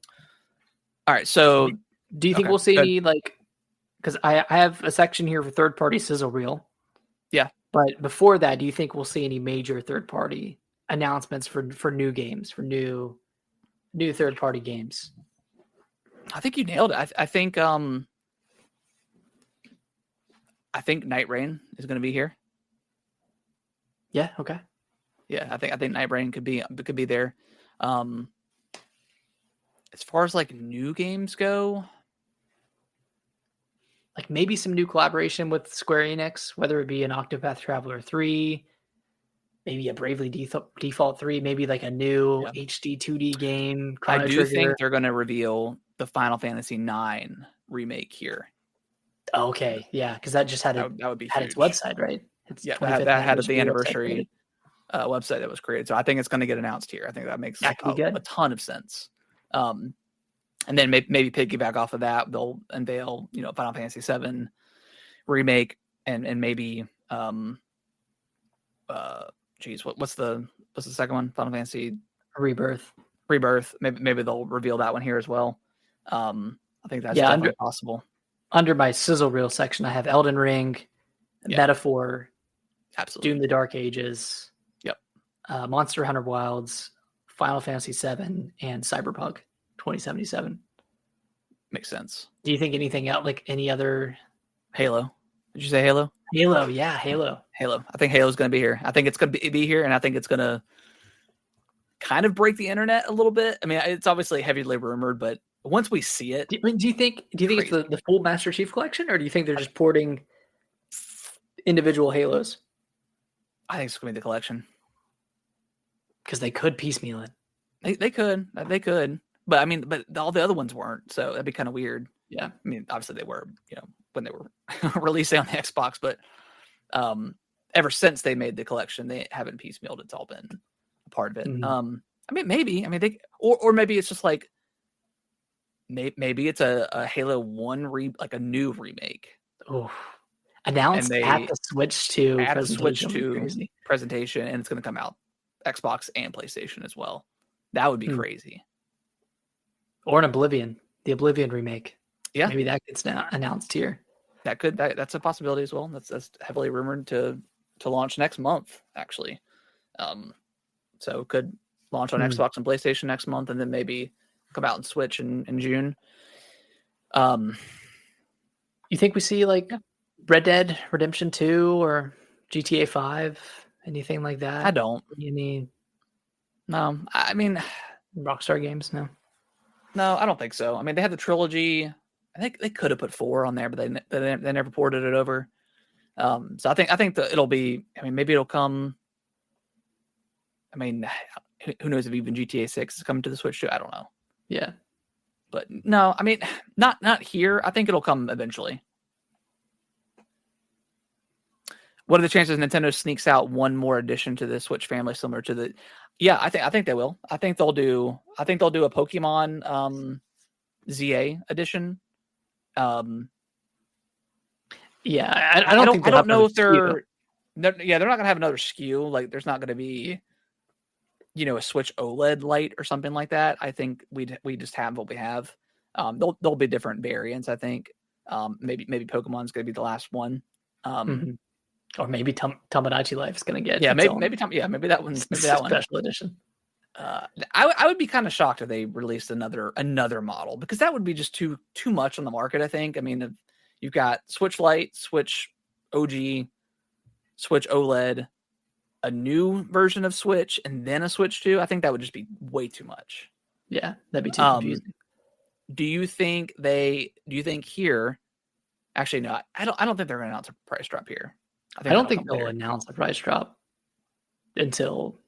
Speaker 1: All right, so
Speaker 2: do you think we'll see any because I have a section here for third party sizzle reel.
Speaker 1: Yeah,
Speaker 2: but before that, do you think we'll see any major third party announcements for new games, for new third party games?
Speaker 1: I think you nailed it. I think Night Rain is going to be here.
Speaker 2: Yeah. Okay.
Speaker 1: Yeah, I think Night Rain could be there. As far as new games go,
Speaker 2: maybe some new collaboration with Square Enix, whether it be an Octopath Traveler 3, maybe a Bravely Default 3, maybe a new HD 2D game.
Speaker 1: Chrono Trigger. Think they're going to reveal the Final Fantasy IX remake here.
Speaker 2: Okay, yeah, because that just had
Speaker 1: that would be
Speaker 2: had its website, right?
Speaker 1: That had the anniversary website that was created. So I think it's going to get announced here. I think that makes a ton of sense. And then maybe piggyback off of that, they'll unveil Final Fantasy VII remake and maybe what's the second one? Final Fantasy
Speaker 2: Rebirth.
Speaker 1: Maybe they'll reveal that one here as well. I think that's definitely possible.
Speaker 2: Under my sizzle reel section, I have Elden Ring, Metaphor,
Speaker 1: absolutely,
Speaker 2: Doom: The Dark Ages, Monster Hunter Wilds, Final Fantasy VII, and Cyberpunk 2077.
Speaker 1: Makes sense.
Speaker 2: Do you think anything else, any other?
Speaker 1: Halo? Did you say Halo?
Speaker 2: Halo, yeah, Halo.
Speaker 1: I think Halo's going to be here. I think it's going to be here, and I think it's going to kind of break the internet a little bit. I mean, it's obviously heavily rumored, but once we see it,
Speaker 2: do you think it's the full Master Chief Collection, or do you think they're just porting individual Halos?
Speaker 1: I think it's going to be the collection
Speaker 2: because they could piecemeal it.
Speaker 1: They could, but I mean, but all the other ones weren't, so that'd be kind of weird.
Speaker 2: Yeah,
Speaker 1: I mean, obviously they were, when they were releasing on the Xbox, but ever since they made the collection, they haven't piecemealed. It's all been a part of it. Mm-hmm. I mean, maybe. I mean, they or maybe it's just maybe it's a Halo 1 a new remake.
Speaker 2: Oh, announced at the Switch to
Speaker 1: presentation, and it's going to come out Xbox and PlayStation as well. That would be crazy.
Speaker 2: Or an Oblivion, the Oblivion remake.
Speaker 1: Yeah,
Speaker 2: maybe that gets announced here.
Speaker 1: That's a possibility as well. That's heavily rumored to launch next month, actually. So it could launch on Xbox and PlayStation next month, and then maybe come out and Switch in June.
Speaker 2: You think we see Red Dead Redemption 2 or GTA 5, anything like that?
Speaker 1: I don't. No, I mean
Speaker 2: Rockstar Games, no,
Speaker 1: I don't think so. I mean, they had the trilogy. I think they could have put 4 on there, but they never ported it over. So I think that it'll be. I mean, maybe it'll come. I mean, who knows if even GTA 6 is coming to the Switch too? I don't know.
Speaker 2: Yeah,
Speaker 1: but no, I mean, not here. I think it'll come eventually. What are the chances Nintendo sneaks out one more addition to the Switch family, similar to the? Yeah, I think they will. I think they'll do a Pokemon ZA edition.
Speaker 2: Yeah, I don't think
Speaker 1: I don't know if
Speaker 2: they're
Speaker 1: not gonna have another SKU. Like, there's not gonna be, a Switch OLED light or something like that. I think we just have what we have. There'll be different variants. I think. Maybe Pokemon's gonna be the last one.
Speaker 2: Or maybe Tomodachi Life is gonna get
Speaker 1: maybe that one. Maybe that one.
Speaker 2: Special edition.
Speaker 1: I would be kind of shocked if they released another model, because that would be just too much on the market. I think. I mean, you've got Switch Lite, Switch OG, Switch OLED, a new version of Switch, and then a Switch 2. I think that would just be way too much.
Speaker 2: Yeah, that'd be too confusing.
Speaker 1: Do you think here? Actually, no. I don't think they're going to announce a price drop here.
Speaker 2: I don't think they'll announce a price drop until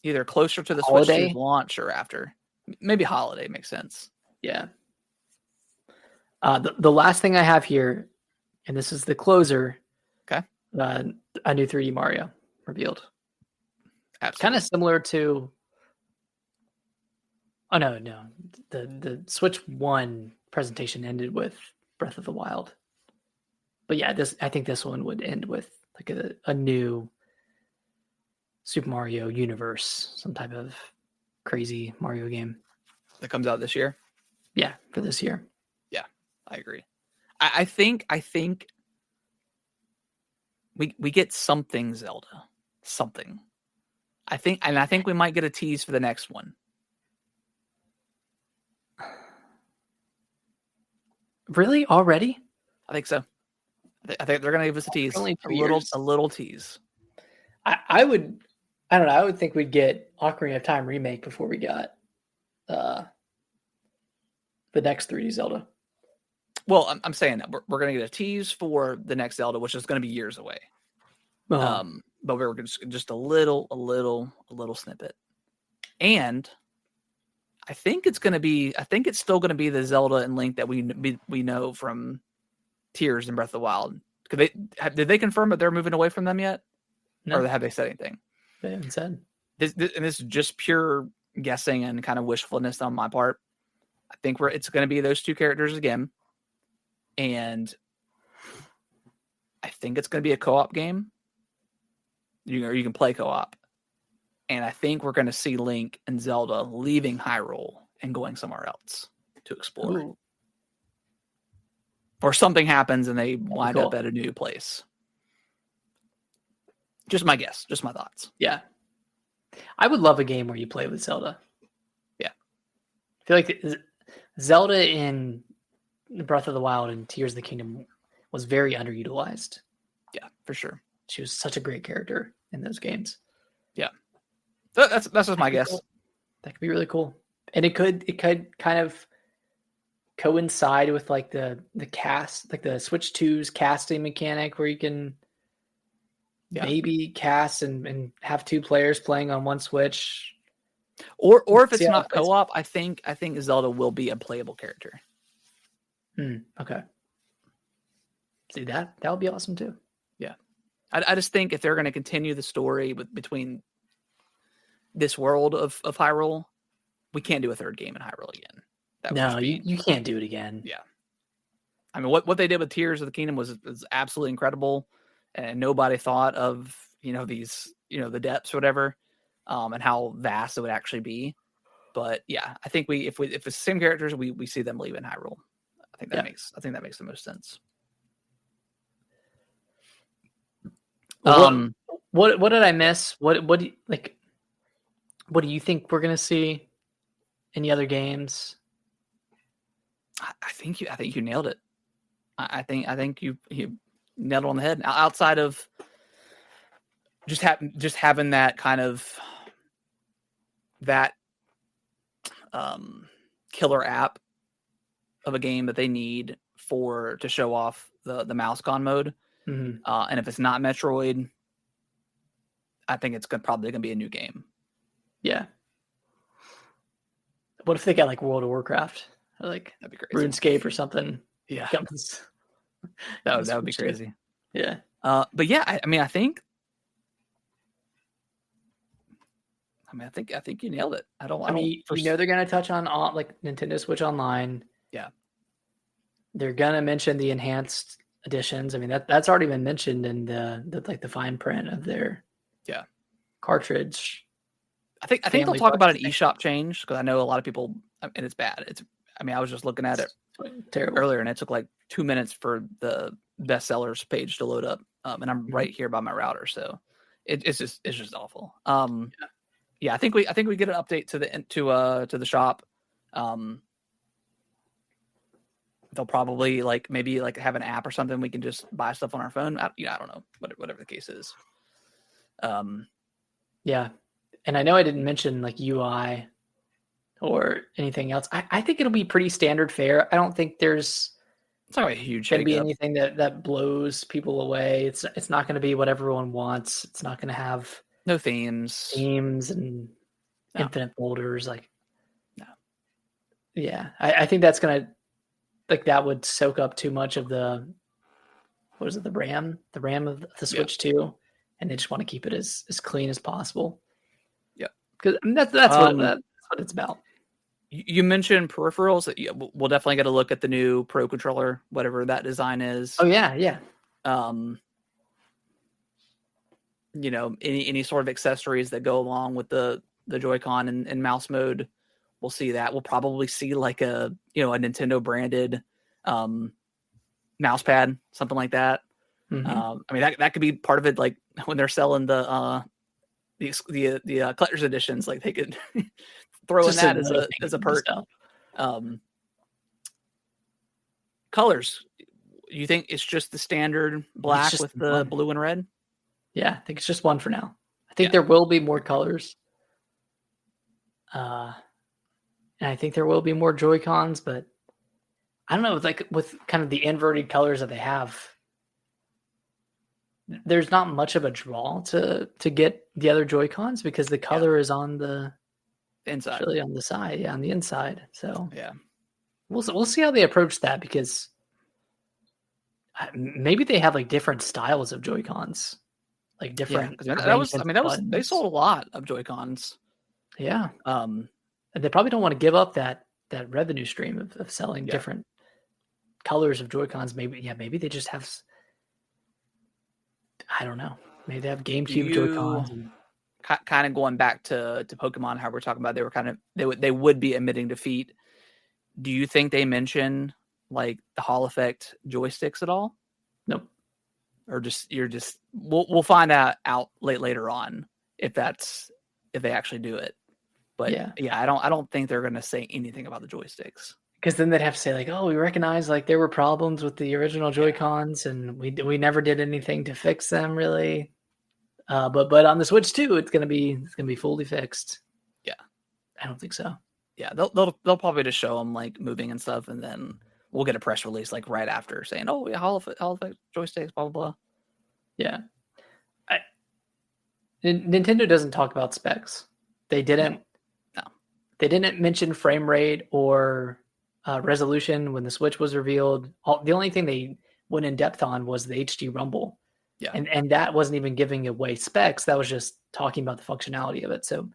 Speaker 1: either closer to the
Speaker 2: holiday?
Speaker 1: Switch 2 launch or after. Maybe holiday makes sense.
Speaker 2: Yeah. The last thing I have here, and this is the closer.
Speaker 1: Okay.
Speaker 2: A new 3D Mario revealed.
Speaker 1: Absolutely.
Speaker 2: Kind of similar to. Oh no. The Switch 1 presentation ended with Breath of the Wild. But yeah, I think this one would end with like a new Super Mario universe, some type of crazy Mario game
Speaker 1: that comes out this year.
Speaker 2: Yeah, for this year.
Speaker 1: Yeah, I agree. I think we get something Zelda, something. I think we might get a tease for the next one.
Speaker 2: Really? Already?
Speaker 1: I think so. I think they're going to give us a tease. A little tease.
Speaker 2: I would. I don't know. I would think we'd get Ocarina of Time remake before we got the next 3D Zelda.
Speaker 1: Well, I'm saying that we're going to get a tease for the next Zelda, which is going to be years away.
Speaker 2: Uh-huh.
Speaker 1: But we were just a little snippet, and I think it's still going to be the Zelda and Link that we know from Tears and Breath of the Wild. Did they confirm that they're moving away from them yet?
Speaker 2: No.
Speaker 1: Or have they said anything?
Speaker 2: They haven't said.
Speaker 1: This is just pure guessing and kind of wishfulness on my part. I think it's going to be those two characters again, and I think it's going to be a co-op game. You can play co-op, and I think we're going to see Link and Zelda leaving Hyrule and going somewhere else to explore.
Speaker 2: Ooh.
Speaker 1: Or something happens and they wind up at a new place. Just my guess. Just my thoughts.
Speaker 2: Yeah. I would love a game where you play with Zelda.
Speaker 1: Yeah.
Speaker 2: I feel like Zelda in Breath of the Wild and Tears of the Kingdom was very underutilized.
Speaker 1: Yeah, for sure.
Speaker 2: She was such a great character in those games.
Speaker 1: Yeah. That's just my guess.
Speaker 2: Cool. That could be really cool. And it could kind of coincide with like the cast, like the Switch 2's casting mechanic, where you can maybe cast and have two players playing on one Switch.
Speaker 1: Or if it's not co-op, I think Zelda will be a playable character.
Speaker 2: Okay. See, that would be awesome too.
Speaker 1: Yeah. I just think if they're going to continue the story between this world of Hyrule, we can't do a third game in Hyrule again.
Speaker 2: No, you can't do it again.
Speaker 1: Yeah. I mean, what they did with Tears of the Kingdom was absolutely incredible, and nobody thought of, these, the depths or whatever, and how vast it would actually be. But yeah, I think if it's the same characters, we see them leaving Hyrule. I think that makes the most sense.
Speaker 2: What did I miss? What do you, like? What do you think we're gonna see? Any other games?
Speaker 1: I think you nailed it. I think you nailed it on the head. Outside of just having that kind of that killer app of a game that they need to show off the mouse gun mode.
Speaker 2: Mm-hmm.
Speaker 1: And if it's not Metroid, I think it's probably gonna be a new game.
Speaker 2: Yeah. What if they got like World of Warcraft, or like
Speaker 1: that'd be crazy.
Speaker 2: RuneScape or something?
Speaker 1: Yeah, that would be crazy.
Speaker 2: Yeah.
Speaker 1: But yeah, I think you nailed it.
Speaker 2: They're gonna touch on like Nintendo Switch Online.
Speaker 1: Yeah.
Speaker 2: They're gonna mention the enhanced editions. I mean, that's already been mentioned in the fine print of their cartridge.
Speaker 1: I think they'll talk about an eShop change, because I know a lot of people, and it's bad. I was just looking at it earlier, and it took like 2 minutes for the bestsellers page to load up, and I'm right here by my router, so it's just awful. I think we get an update to the shop. They'll probably maybe have an app or something we can just buy stuff on our phone. I don't know, whatever the case is.
Speaker 2: Yeah. And I know I didn't mention UI or anything else. I think it'll be pretty standard fare. I don't think it's
Speaker 1: not a huge
Speaker 2: going to be anything that blows people away. It's not going to be what everyone wants. It's not going to have
Speaker 1: no themes
Speaker 2: and infinite folders. No. Yeah. I think that's going to, that would soak up too much of the RAM of the Switch 2. And they just want to keep it as clean as possible.
Speaker 1: Yeah.
Speaker 2: Because that's what it's about.
Speaker 1: You mentioned peripherals. We'll definitely get a look at the new Pro controller, whatever that design is.
Speaker 2: Oh yeah.
Speaker 1: Any sort of accessories that go along with the Joy-Con and mouse mode, we'll see that. We'll probably see a Nintendo branded mouse pad, something like that.
Speaker 2: Mm-hmm.
Speaker 1: That could be part of it. Like when they're selling the collector's editions, they could throw in that as a perk. Colors, you think it's just the standard black with the blue and red?
Speaker 2: Yeah, I think it's just one for now. I think there will be more colors. And I think there will be more Joy-Cons, but I don't know, with kind of the inverted colors that they have, there's not much of a draw to get the other Joy-Cons because the color is on the
Speaker 1: inside,
Speaker 2: really on the side, on the inside. So
Speaker 1: we'll
Speaker 2: see how they approach that, because maybe they have different styles of Joy-Cons, different.
Speaker 1: They sold a lot of Joy-Cons.
Speaker 2: Yeah. And they probably don't want to give up that revenue stream of selling different colors of Joy-Cons. Maybe they just have. I don't know. Maybe they have GameCube Joy-Cons.
Speaker 1: Kind of going back to Pokemon, how we're talking about, they would be admitting defeat. Do you think they mention the Hall effect joysticks at all?
Speaker 2: Nope.
Speaker 1: Or we'll find out later on if they actually do it. But I don't think they're going to say anything about the joysticks.
Speaker 2: Because then they'd have to say we recognize there were problems with the original Joy-Cons and we never did anything to fix them really. But on the Switch 2, it's gonna be fully fixed. Yeah, I don't think so.
Speaker 1: Yeah, they'll probably just show them moving and stuff, and then we'll get a press release right after saying, "Oh, yeah, Hall effect joysticks, blah blah blah."
Speaker 2: Yeah, Nintendo doesn't talk about specs. They didn't.
Speaker 1: No.
Speaker 2: They didn't mention frame rate or resolution when the Switch was revealed. The only thing they went in depth on was the HD Rumble.
Speaker 1: Yeah.
Speaker 2: And that wasn't even giving away specs. That was just talking about the functionality of it. So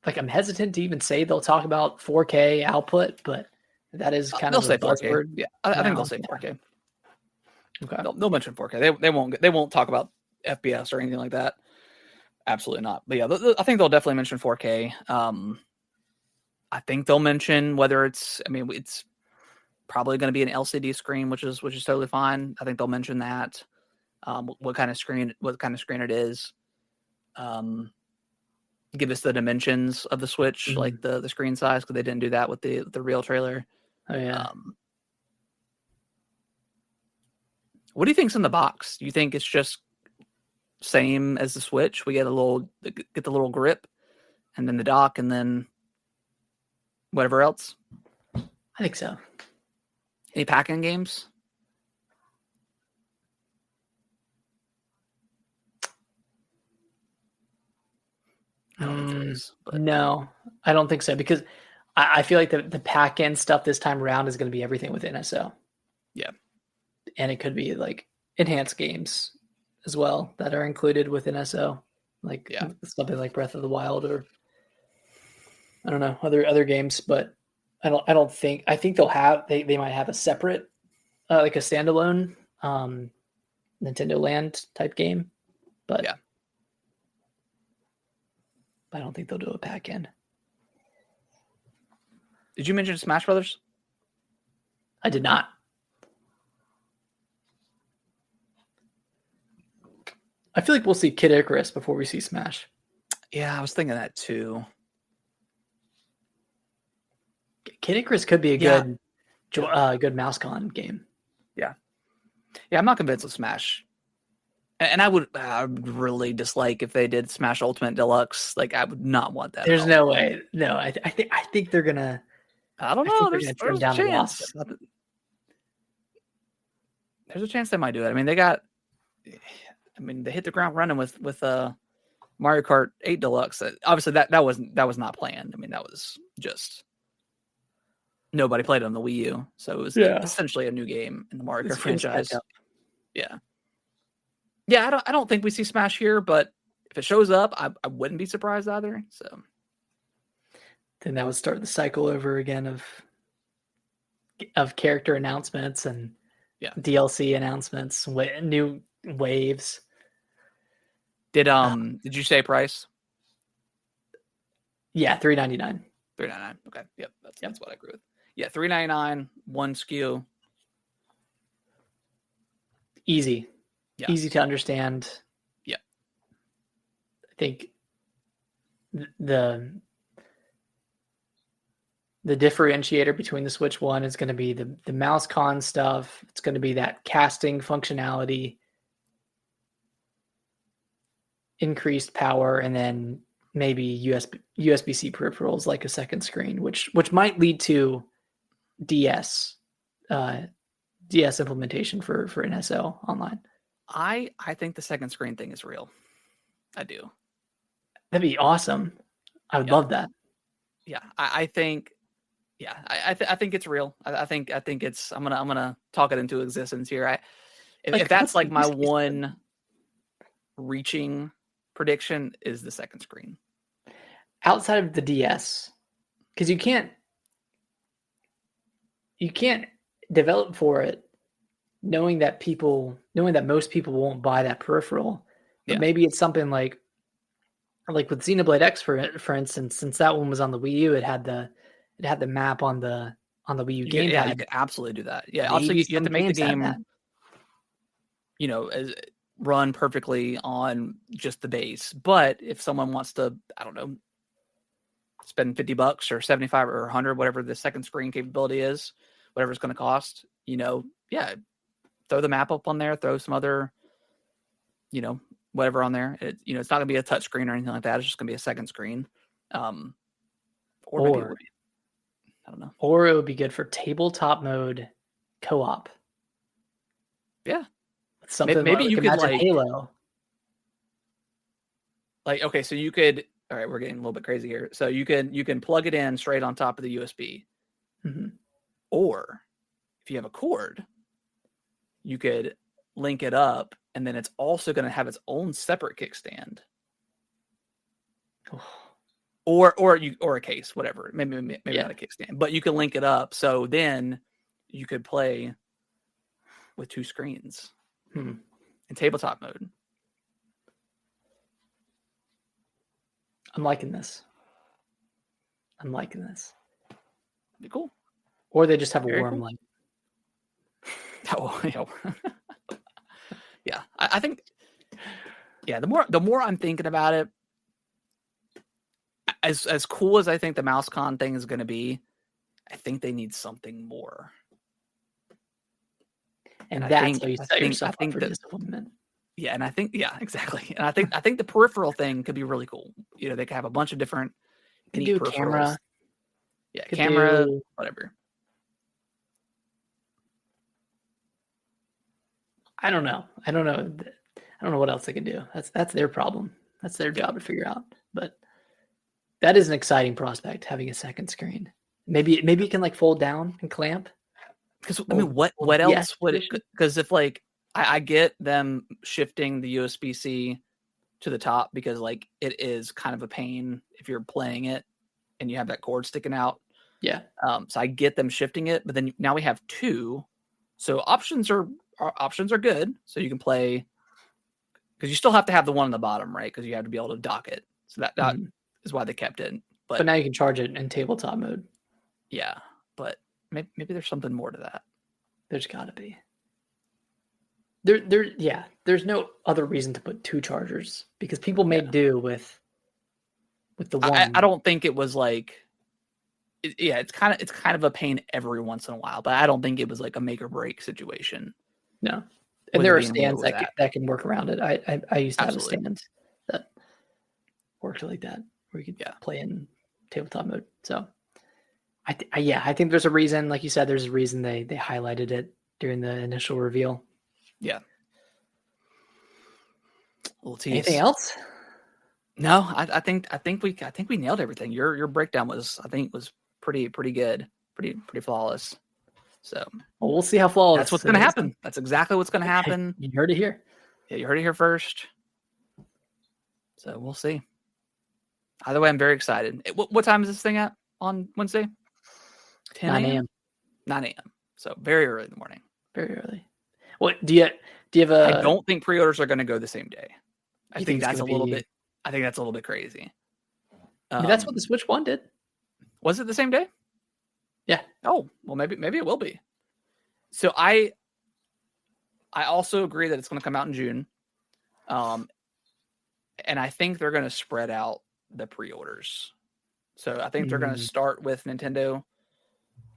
Speaker 2: I'm hesitant to even say they'll talk about 4K output, but that is kind of a buzzword.
Speaker 1: Yeah, I think they'll say 4K. Okay. They'll mention 4K. They won't talk about FPS or anything like that. Absolutely not. But yeah, I think they'll definitely mention 4K. I think they'll mention whether it's probably going to be an LCD screen, which is totally fine. I think they'll mention that. What kind of screen it is. Give us the dimensions of the Switch, the screen size, because they didn't do that with the real trailer.
Speaker 2: Oh yeah.
Speaker 1: What do you think's in the box? Do you think it's just same as the Switch? We get the little grip, and then the dock, and then whatever else?
Speaker 2: I think so.
Speaker 1: Any pack-in games? I don't think there is. But...
Speaker 2: No, I don't think so, because I feel like the pack-in stuff this time around is going to be everything with NSO.
Speaker 1: Yeah.
Speaker 2: And it could be enhanced games as well that are included with NSO. Something like Breath of the Wild, or I don't know, other games, but I think they might have a separate like a standalone Nintendo Land type game, but
Speaker 1: yeah,
Speaker 2: I don't think they'll do a pack in.
Speaker 1: Did you mention Smash Brothers?
Speaker 2: I did not. I feel like we'll see Kid Icarus before we see Smash.
Speaker 1: Yeah, I was thinking that too.
Speaker 2: Kid Icarus could be a good MouseCon game.
Speaker 1: Yeah, I'm not convinced with Smash, and I would really dislike if they did Smash Ultimate Deluxe. Like, I would not want that.
Speaker 2: There's no way. No, I think they're gonna.
Speaker 1: I don't know. There's a chance. There's a chance they might do it. I mean, they hit the ground running with Mario Kart 8 Deluxe. Obviously, that was not planned. I mean, that was just nobody played it on the Wii U, so it was essentially a new game in the Mario Kart franchise. Yeah. I don't think we see Smash here, but if it shows up, I wouldn't be surprised either. So
Speaker 2: then that would start the cycle over again of character announcements and DLC announcements, new waves.
Speaker 1: Did you say price?
Speaker 2: Yeah, $3.99.
Speaker 1: $3.99. Okay, yep, that's what I agree with. Yeah, $3.99, one SKU.
Speaker 2: Easy. Yeah. Easy to understand.
Speaker 1: Yeah.
Speaker 2: I think the differentiator between the Switch One is going to be the MouseCon stuff. It's going to be that casting functionality, increased power, and then maybe USB-C peripherals like a second screen, which might lead to DS implementation for NSO online.
Speaker 1: I think the second screen thing is real. I do.
Speaker 2: That'd be awesome. I would love that.
Speaker 1: Yeah, I think. Yeah, I think it's real. I think it's. I'm gonna talk it into existence here. If that's like my one reaching prediction, is the second screen
Speaker 2: outside of the DS, because you can't develop for it knowing that most people won't buy that peripheral. But maybe it's something like with Xenoblade X for instance, since that one was on the Wii U, it had the map on the Wii U gamepad.
Speaker 1: Yeah, you can absolutely do that. Yeah, also you have to make the game, run perfectly on just the base. But if someone wants to, I don't know, spend $50 or $75 or $100, whatever the second screen capability is, whatever it's going to cost, throw the map up on there, throw some other, whatever on there. It's not going to be a touch screen or anything like that. It's just going to be a second screen. Or maybe I don't know.
Speaker 2: Or it would be good for tabletop mode co-op.
Speaker 1: Yeah.
Speaker 2: Something maybe you could like Halo.
Speaker 1: Like, okay, so you could, all right, we're getting a little bit crazy here. So you can plug it in straight on top of the USB.
Speaker 2: Mm-hmm.
Speaker 1: Or if you have a cord, you could link it up, and then it's also going to have its own separate kickstand. Or a case, whatever. Maybe not a kickstand, but you can link it up. So then you could play with two screens in tabletop mode.
Speaker 2: I'm liking this.
Speaker 1: Be cool.
Speaker 2: Or they just have a worm light.
Speaker 1: Oh, yeah. I think. Yeah, the more I'm thinking about it, as cool as I think the MouseCon thing is going to be, I think they need something more.
Speaker 2: And that's how you set yourself up for disappointment.
Speaker 1: Yeah, and I think exactly. And I think the peripheral thing could be really cool. They could have a bunch of different
Speaker 2: neat peripherals. Camera.
Speaker 1: Yeah, camera, whatever.
Speaker 2: I don't know what else they can do. That's their problem. That's their job to figure out. But that is an exciting prospect, having a second screen. Maybe you can like fold down and clamp.
Speaker 1: Because what else would it? Because if like I get them shifting the USB-C to the top, because like it is kind of a pain if you're playing it and you have that cord sticking out.
Speaker 2: Yeah.
Speaker 1: So I get them shifting it, but then now we have two. So options are good. So you can play, because you still have to have the one on the bottom, right? Because you have to be able to dock it. So that is why they kept it.
Speaker 2: But now you can charge it in tabletop mode.
Speaker 1: Yeah, but maybe there's something more to that.
Speaker 2: There's got to be. There's no other reason to put 2 chargers, because people made do with the one.
Speaker 1: I don't think it was like, it's kind of a pain every once in a while, but I don't think it was like a make or break situation.
Speaker 2: No, and there are stands that can work around it. I used to have a stand that worked like that, where you could play in tabletop mode. So I think there's a reason, like you said, there's a reason they highlighted it during the initial reveal.
Speaker 1: Yeah.
Speaker 2: Anything else?
Speaker 1: No, I think we nailed everything. Your breakdown was pretty good, pretty flawless. So
Speaker 2: we'll see how flawless.
Speaker 1: That's what's going to happen. That's exactly what's going to happen.
Speaker 2: You heard it here.
Speaker 1: Yeah, you heard it here first. So we'll see. Either way, I'm very excited. What time is this thing at on Wednesday?
Speaker 2: 9 a.m.
Speaker 1: 9 a.m. So very early in the morning.
Speaker 2: Very early. What do you have a?
Speaker 1: I don't think pre-orders are going to go the same day. I think that's a little bit. I think that's a little bit crazy.
Speaker 2: That's what the Switch 1 did.
Speaker 1: Was it the same day?
Speaker 2: Yeah.
Speaker 1: Oh, well, maybe it will be. So I also agree that it's going to come out in June. And I think they're going to spread out the pre-orders. So I think they're going to start with Nintendo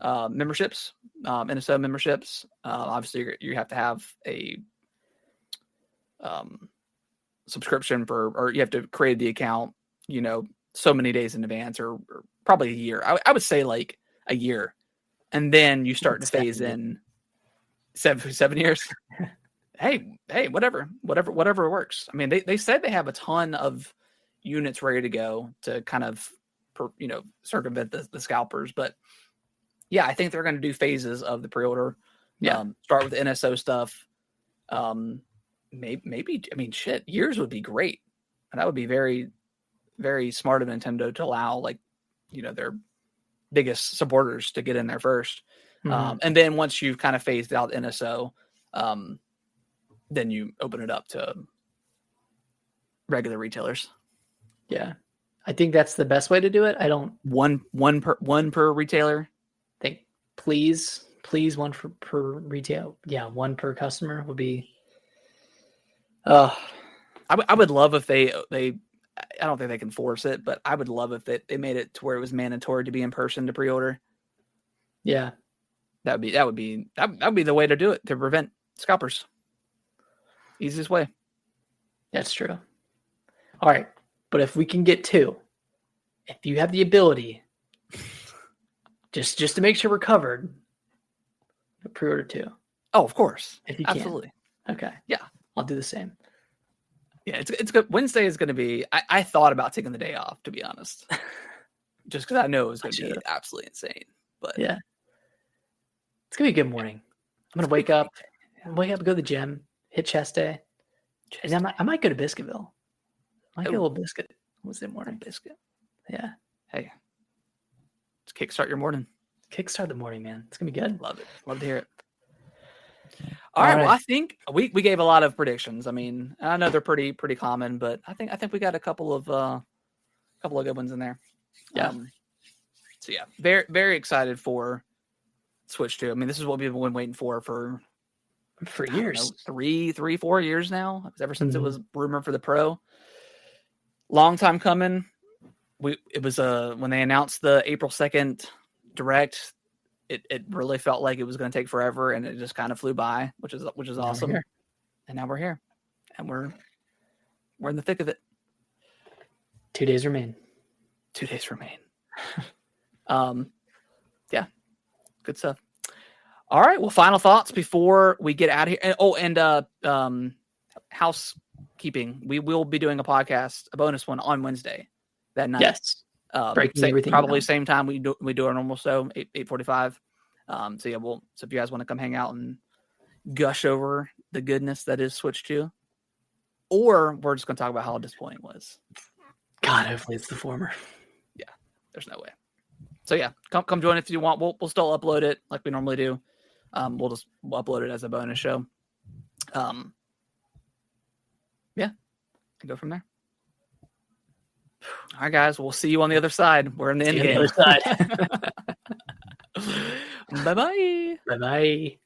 Speaker 1: memberships, NSO memberships. Obviously, you have to have a subscription or you have to create the account, so many days in advance, or probably a year. I would say like a year, and then you start to phase in 7 years. hey, whatever works. I mean, they said they have a ton of units ready to go to kind of, circumvent the scalpers. But yeah, I think they're going to do phases of the pre-order.
Speaker 2: Yeah,
Speaker 1: start with NSO stuff. Maybe I mean, shit, years would be great, and that would be very, very smart of Nintendo to allow, like, their biggest supporters to get in there first. And then once you've kind of phased out NSO, then you open it up to regular retailers.
Speaker 2: Yeah, I think that's the best way to do it. I don't
Speaker 1: one per retailer.
Speaker 2: I think please one per retail. Yeah, one per customer would be.
Speaker 1: I would love if they. I don't think they can force it, but I would love if they made it to where it was mandatory to be in person to pre-order.
Speaker 2: Yeah,
Speaker 1: that would be the way to do it, to prevent scalpers. Easiest way.
Speaker 2: That's true. All right, but if we can get 2, if you have the ability, just to make sure we're covered, pre-order 2.
Speaker 1: Oh, of course.
Speaker 2: If you
Speaker 1: absolutely.
Speaker 2: Can. Okay.
Speaker 1: Yeah,
Speaker 2: I'll do the same.
Speaker 1: Yeah, it's good. Wednesday is going to be. I thought about taking the day off, to be honest, just because I know it was going to be absolutely insane. But
Speaker 2: yeah, it's going to be a good morning. I'm going to wake up, go to the gym, hit chest day, and I might go to Biscuitville. I might get a little biscuit Wednesday morning.
Speaker 1: Biscuit.
Speaker 2: Yeah.
Speaker 1: Hey, let's kickstart your morning.
Speaker 2: Kickstart the morning, man. It's going to be good.
Speaker 1: Love it. Love to hear it. All right. Well, I think we gave a lot of predictions. I mean, I know they're pretty common, but I think we got a couple of good ones in there.
Speaker 2: Yeah.
Speaker 1: So yeah, very, very excited for Switch 2. I mean, this is what we've been waiting for
Speaker 2: years,
Speaker 1: 4 years now. Ever since it was rumored for the Pro. Long time coming. It was when they announced the April 2nd Direct. It really felt like it was going to take forever, and it just kind of flew by, which is awesome. And now we're here, and we're in the thick of it.
Speaker 2: 2 days remain.
Speaker 1: 2 days remain. Yeah, good stuff. All right. Well, final thoughts before we get out of here. And housekeeping. We will be doing a bonus one on Wednesday that night.
Speaker 2: Yes.
Speaker 1: Breaking everything probably down. Same time we do our normal show, 8:45. So yeah, so if you guys want to come hang out and gush over the goodness that is Switch 2, or we're just going to talk about how disappointing it was.
Speaker 2: God, hopefully it's the former.
Speaker 1: Yeah, there's no way. So yeah, come join if you want. We'll still upload it like we normally do. We'll just upload it as a bonus show. Yeah, go from there. All right, guys. We'll see you on the other side. We're in the end game.
Speaker 2: The other side.
Speaker 1: Bye-bye.
Speaker 2: Bye-bye.